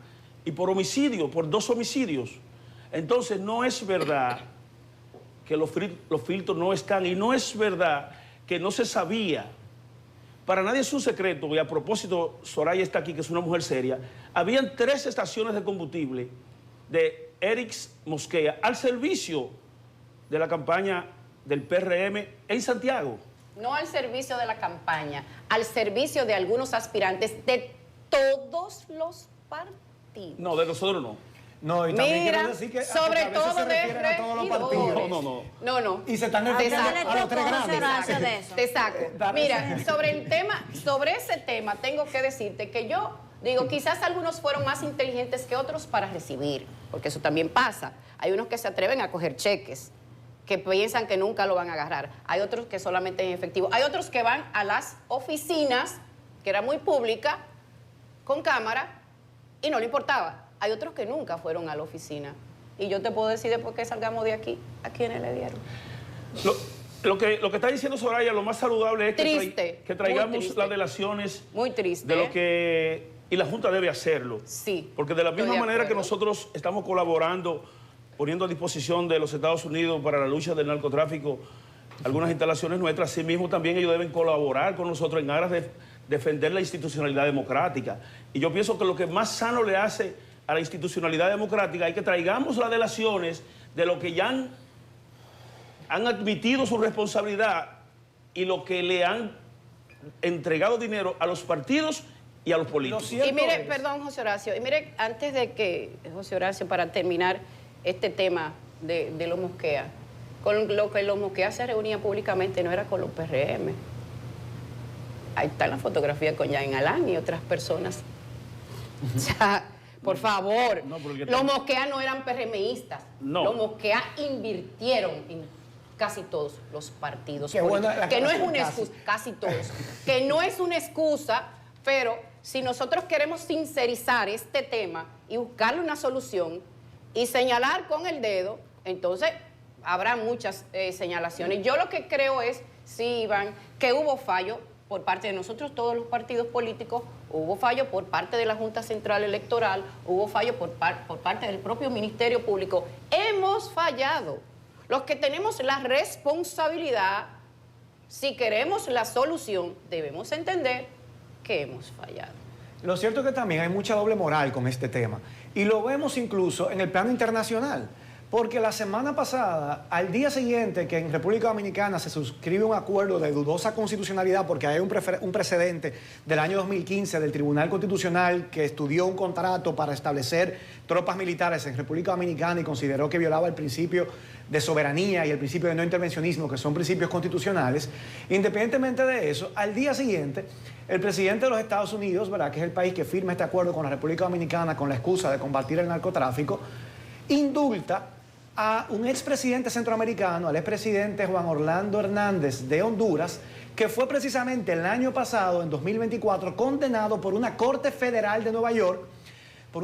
y por homicidio, por 2 homicidios. Entonces, no es verdad que los filtros no están, y no es verdad que no se sabía. Para nadie es un secreto, y a propósito, Soraya está aquí, que es una mujer seria, habían 3 estaciones de combustible de Erix Mosquea al servicio de la campaña del PRM en Santiago. No al servicio de la campaña, al servicio de algunos aspirantes de todos los partidos. No, de nosotros no. No, y también quiero decir que sobre todo de todos los partidos. No. Y se están refiriendo a los 3 grandes. Te saco. Mira, sobre ese tema tengo que decirte que yo digo, quizás algunos fueron más inteligentes que otros para recibir, porque eso también pasa. Hay unos que se atreven a coger cheques, que piensan que nunca lo van a agarrar. Hay otros que solamente en efectivo. Hay otros que van a las oficinas, que era muy pública, con cámara, y no le importaba. Hay otros que nunca fueron a la oficina. Y yo te puedo decir después que salgamos de aquí, ¿a quiénes le dieron? Lo que está diciendo Soraya, lo más saludable es que traigamos las delaciones muy triste, de lo que... Y la Junta debe hacerlo. Sí. Porque de la misma manera que nosotros estamos colaborando, poniendo a disposición de los Estados Unidos para la lucha del narcotráfico algunas instalaciones nuestras, así mismo también ellos deben colaborar con nosotros en aras de defender la institucionalidad democrática. Y yo pienso que lo que más sano le hace a la institucionalidad democrática es que traigamos las delaciones de lo que ya han admitido su responsabilidad y lo que le han entregado dinero a los partidos y a los políticos. Y mire, perdón, José Horacio, y mire, antes de que, José Horacio, para terminar este tema de los Mosquea, con lo que los Mosquea se reunía públicamente no era con los PRM. Ahí está la fotografía con Yain Alán y otras personas. O sea, por favor, los Mosquea no eran PRMistas. Los Mosquea invirtieron en casi todos los partidos políticos. Que no es una excusa, casi todos. Que no es una excusa, pero si nosotros queremos sincerizar este tema y buscarle una solución y señalar con el dedo, entonces habrá muchas señalaciones. Yo lo que creo es, sí, Iván, que hubo fallo por parte de nosotros, todos los partidos políticos, hubo fallo por parte de la Junta Central Electoral, hubo fallo por parte del propio Ministerio Público. Hemos fallado. Los que tenemos la responsabilidad, si queremos la solución, debemos entender que hemos fallado. Lo cierto es que también hay mucha doble moral con este tema. Y lo vemos incluso en el plano internacional. Porque la semana pasada, al día siguiente que en República Dominicana se suscribe un acuerdo de dudosa constitucionalidad, porque hay un precedente del año 2015 del Tribunal Constitucional que estudió un contrato para establecer tropas militares en República Dominicana y consideró que violaba el principio de soberanía y el principio de no intervencionismo, que son principios constitucionales. Independientemente de eso, al día siguiente, el presidente de los Estados Unidos, ¿verdad?, que es el país que firma este acuerdo con la República Dominicana con la excusa de combatir el narcotráfico, indulta a un expresidente centroamericano, al expresidente Juan Orlando Hernández de Honduras, que fue precisamente el año pasado, en 2024, condenado por una corte federal de Nueva York, por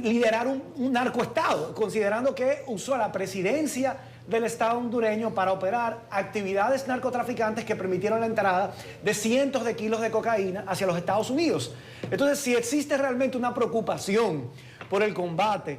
liderar un narcoestado, considerando que usó la presidencia del Estado hondureño para operar actividades narcotraficantes que permitieron la entrada de cientos de kilos de cocaína hacia los Estados Unidos. Entonces, si existe realmente una preocupación por el combate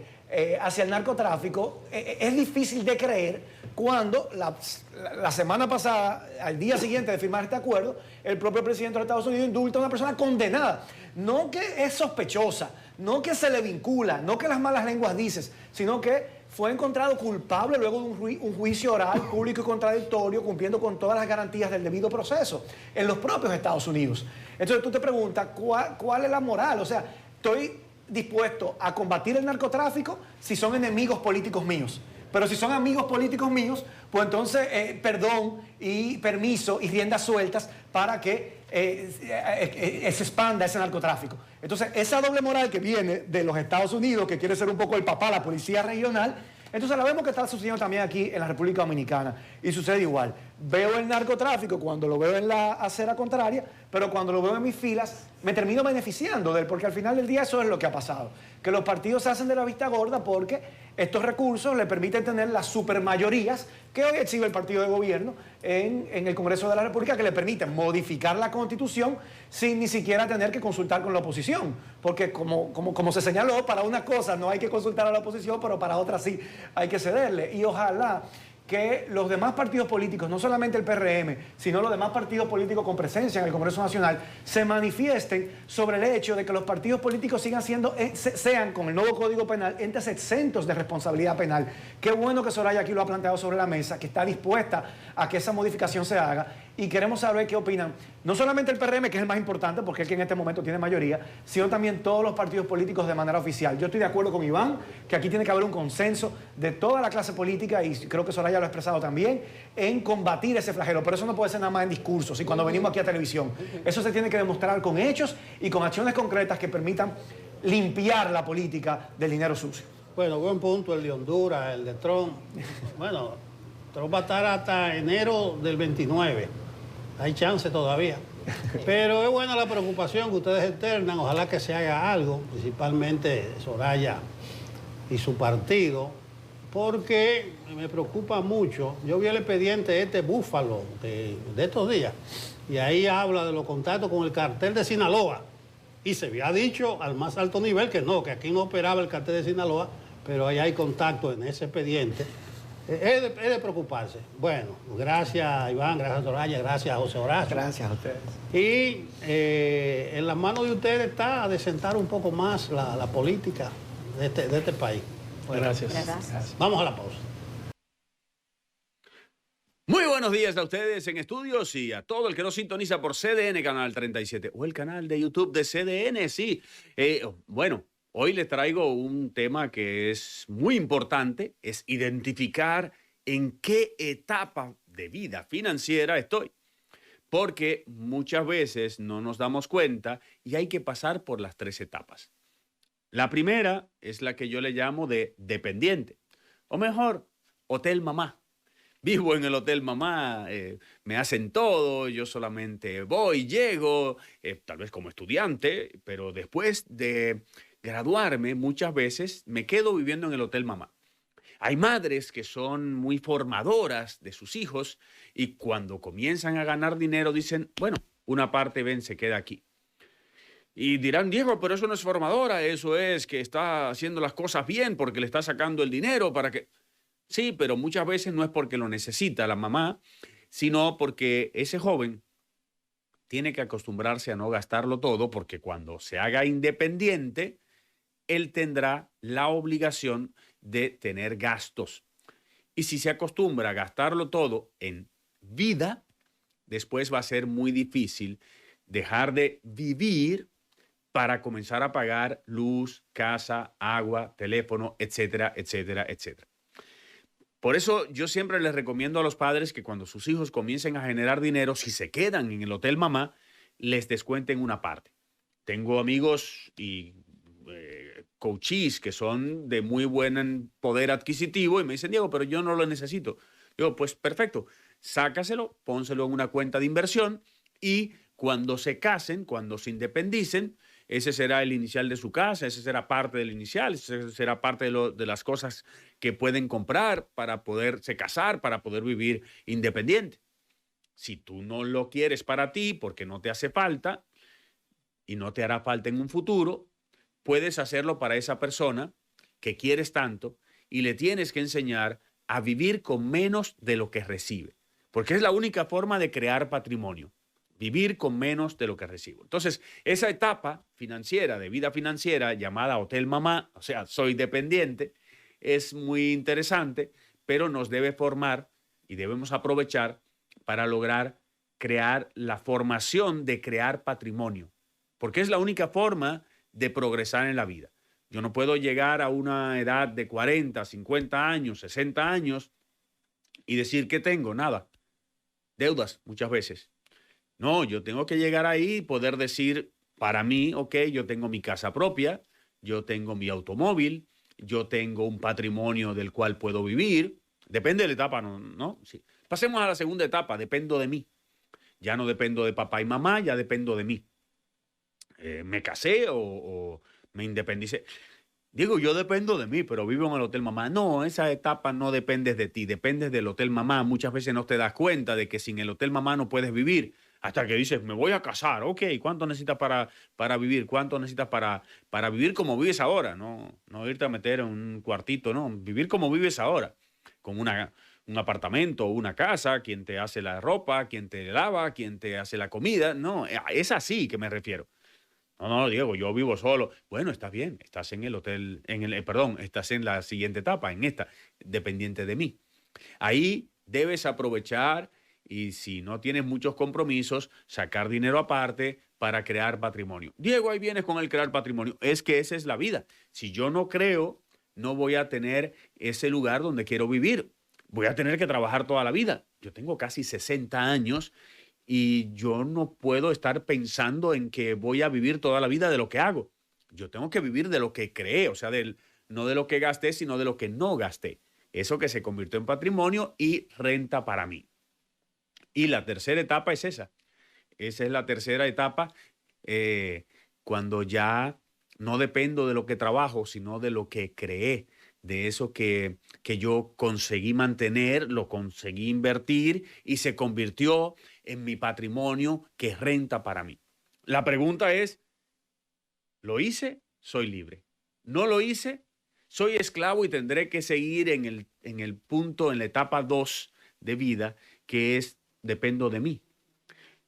hacia el narcotráfico, es difícil de creer cuando la semana pasada, al día siguiente de firmar este acuerdo, el propio presidente de los Estados Unidos indulta a una persona condenada. No que es sospechosa, no que se le vincula, no que las malas lenguas dicen, sino que fue encontrado culpable luego de un juicio oral, público y contradictorio, cumpliendo con todas las garantías del debido proceso en los propios Estados Unidos. Entonces tú te preguntas, ¿cuál es la moral? O sea, estoy dispuesto a combatir el narcotráfico si son enemigos políticos míos. Pero si son amigos políticos míos, pues entonces perdón y permiso y riendas sueltas para que se expanda ese narcotráfico. Entonces, esa doble moral que viene de los Estados Unidos, que quiere ser un poco el papá, la policía regional, entonces la vemos que está sucediendo también aquí en la República Dominicana. Y sucede igual. Veo el narcotráfico cuando lo veo en la acera contraria, pero cuando lo veo en mis filas, me termino beneficiando de él, porque al final del día eso es lo que ha pasado. Que los partidos se hacen de la vista gorda porque estos recursos le permiten tener las supermayorías que hoy exhibe el partido de gobierno en el Congreso de la República, que le permiten modificar la Constitución sin ni siquiera tener que consultar con la oposición. Porque como se señaló, para una cosa no hay que consultar a la oposición, pero para otra sí hay que cederle. Y ojalá que los demás partidos políticos, no solamente el PRM, sino los demás partidos políticos con presencia en el Congreso Nacional, se manifiesten sobre el hecho de que los partidos políticos sean, con el nuevo Código Penal, entes exentos de responsabilidad penal. Qué bueno que Soraya aquí lo ha planteado sobre la mesa, que está dispuesta a que esa modificación se haga, y queremos saber qué opinan, no solamente el PRM, que es el más importante, porque es el que en este momento tiene mayoría, sino también todos los partidos políticos de manera oficial. Yo estoy de acuerdo con Iván, que aquí tiene que haber un consenso de toda la clase política, y creo que Soraya lo ha expresado también, en combatir ese flagelo. Pero eso no puede ser nada más en discursos y cuando venimos aquí a televisión. Eso se tiene que demostrar con hechos y con acciones concretas que permitan limpiar la política del dinero sucio. Bueno, buen punto el de Honduras, el de Trump. Bueno, Trump va a estar hasta enero del 29. Hay chance todavía. Pero es buena la preocupación que ustedes externan. Ojalá que se haga algo, principalmente Soraya y su partido, porque me preocupa mucho. Yo vi el expediente Búfalo de estos días, y ahí habla de los contactos con el cartel de Sinaloa. Y se había dicho al más alto nivel que no, que aquí no operaba el cartel de Sinaloa, pero ahí hay contacto en ese expediente. Es de preocuparse. Bueno, gracias Iván, gracias Soraya, gracias José Horacio. Gracias a ustedes. Y en las manos de ustedes está de sentar un poco más la política de este país. Bueno, Gracias. Vamos a la pausa. Muy buenos días a ustedes en estudios y a todo el que nos sintoniza por CDN Canal 37 o el canal de YouTube de CDN, sí. Bueno, hoy les traigo un tema que es muy importante, es identificar en qué etapa de vida financiera estoy. Porque muchas veces no nos damos cuenta y hay que pasar por las 3 etapas. La primera es la que yo le llamo de dependiente, o mejor, hotel mamá. Vivo en el hotel mamá, me hacen todo, yo solamente voy, llego, tal vez como estudiante, pero después de graduarme muchas veces me quedo viviendo en el hotel mamá. Hay madres que son muy formadoras de sus hijos y cuando comienzan a ganar dinero dicen, bueno, una parte ven, se queda aquí. Y dirán, Diego, pero eso no es formadora, eso es que está haciendo las cosas bien porque le está sacando el dinero para que... Sí, pero muchas veces no es porque lo necesita la mamá, sino porque ese joven tiene que acostumbrarse a no gastarlo todo porque cuando se haga independiente, él tendrá la obligación de tener gastos. Y si se acostumbra a gastarlo todo en vida, después va a ser muy difícil dejar de vivir para comenzar a pagar luz, casa, agua, teléfono, etcétera, etcétera, etcétera. Por eso yo siempre les recomiendo a los padres que cuando sus hijos comiencen a generar dinero, si se quedan en el hotel mamá, les descuenten una parte. Tengo amigos y coaches que son de muy buen poder adquisitivo y me dicen, Diego, pero yo no lo necesito. Digo, pues perfecto, sácaselo, pónselo en una cuenta de inversión y cuando se casen, cuando se independicen, ese será el inicial de su casa, ese será parte del inicial, ese será parte de las cosas que pueden comprar para poderse casar, para poder vivir independiente. Si tú no lo quieres para ti porque no te hace falta y no te hará falta en un futuro, puedes hacerlo para esa persona que quieres tanto y le tienes que enseñar a vivir con menos de lo que recibe, porque es la única forma de crear patrimonio. Vivir con menos de lo que recibo. Entonces, esa etapa financiera, de vida financiera, llamada Hotel Mamá, o sea, soy dependiente, es muy interesante, pero nos debe formar y debemos aprovechar para lograr crear la formación de crear patrimonio, porque es la única forma de progresar en la vida. Yo no puedo llegar a una edad de 40, 50 años, 60 años y decir que tengo nada. Deudas, muchas veces. No, yo tengo que llegar ahí y poder decir, para mí, ok, yo tengo mi casa propia, yo tengo mi automóvil, yo tengo un patrimonio del cual puedo vivir. Depende de la etapa, ¿no? Sí. Pasemos a la segunda etapa, dependo de mí. Ya no dependo de papá y mamá, ya dependo de mí. Me casé o me independicé. Digo, yo dependo de mí, pero vivo en el hotel mamá. No, esa etapa no dependes de ti, dependes del hotel mamá. Muchas veces no te das cuenta de que sin el hotel mamá no puedes vivir. Hasta que dices, me voy a casar, ok, ¿cuánto necesitas para vivir? ¿Cuánto necesitas para vivir como vives ahora? No irte a meter en un cuartito, no, vivir como vives ahora, con un apartamento o una casa, quien te hace la ropa, quien te lava, quien te hace la comida. No, es así que me refiero. No, Diego, yo vivo solo. Bueno, está bien, estás en el hotel, estás en la siguiente etapa, en esta, dependiente de mí. Ahí debes aprovechar y si no tienes muchos compromisos, sacar dinero aparte para crear patrimonio. Diego, ahí vienes con el crear patrimonio. Es que esa es la vida. Si yo no creo, no voy a tener ese lugar donde quiero vivir. Voy a tener que trabajar toda la vida. Yo tengo casi 60 años y yo no puedo estar pensando en que voy a vivir toda la vida de lo que hago. Yo tengo que vivir de lo que creé, o sea, no de lo que gasté, sino de lo que no gasté. Eso que se convirtió en patrimonio y renta para mí. Y la tercera etapa es esa. Esa es la tercera etapa cuando ya no dependo de lo que trabajo, sino de lo que creé. de eso que yo conseguí mantener, lo conseguí invertir y se convirtió en mi patrimonio que es renta para mí. La pregunta es, ¿lo hice? Soy libre. ¿No lo hice? Soy esclavo y tendré que seguir en el punto, en la etapa 2 de vida, que es dependo de mí.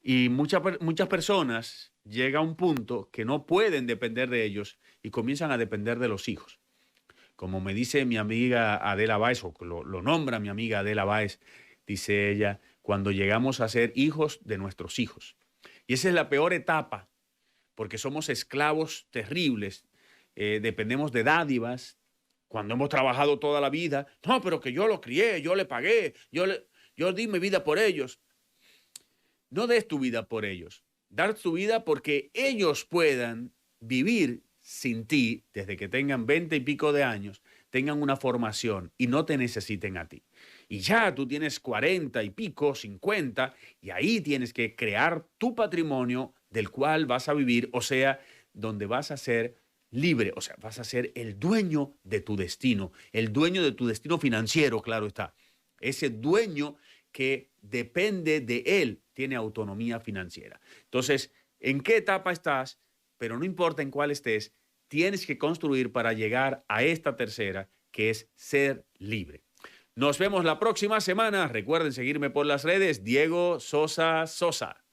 Y muchas personas llegan a un punto que no pueden depender de ellos y comienzan a depender de los hijos. Como me dice mi amiga Adela Báez, o lo nombra mi amiga Adela Báez, dice ella, cuando llegamos a ser hijos de nuestros hijos. Y esa es la peor etapa, porque somos esclavos terribles, dependemos de dádivas, cuando hemos trabajado toda la vida. No, pero que yo lo crié, yo le pagué, yo di mi vida por ellos. No des tu vida por ellos. Dar tu vida porque ellos puedan vivir sin ti desde que tengan 20 y pico de años, tengan una formación y no te necesiten a ti. Y ya tú tienes 40 y pico, 50, y ahí tienes que crear tu patrimonio del cual vas a vivir, o sea, donde vas a ser libre, o sea, vas a ser el dueño de tu destino, el dueño de tu destino financiero, claro está. Ese dueño que depende de él, tiene autonomía financiera. Entonces, ¿en qué etapa estás? Pero no importa en cuál estés, tienes que construir para llegar a esta tercera, que es ser libre. Nos vemos la próxima semana. Recuerden seguirme por las redes, Diego Sosa Sosa.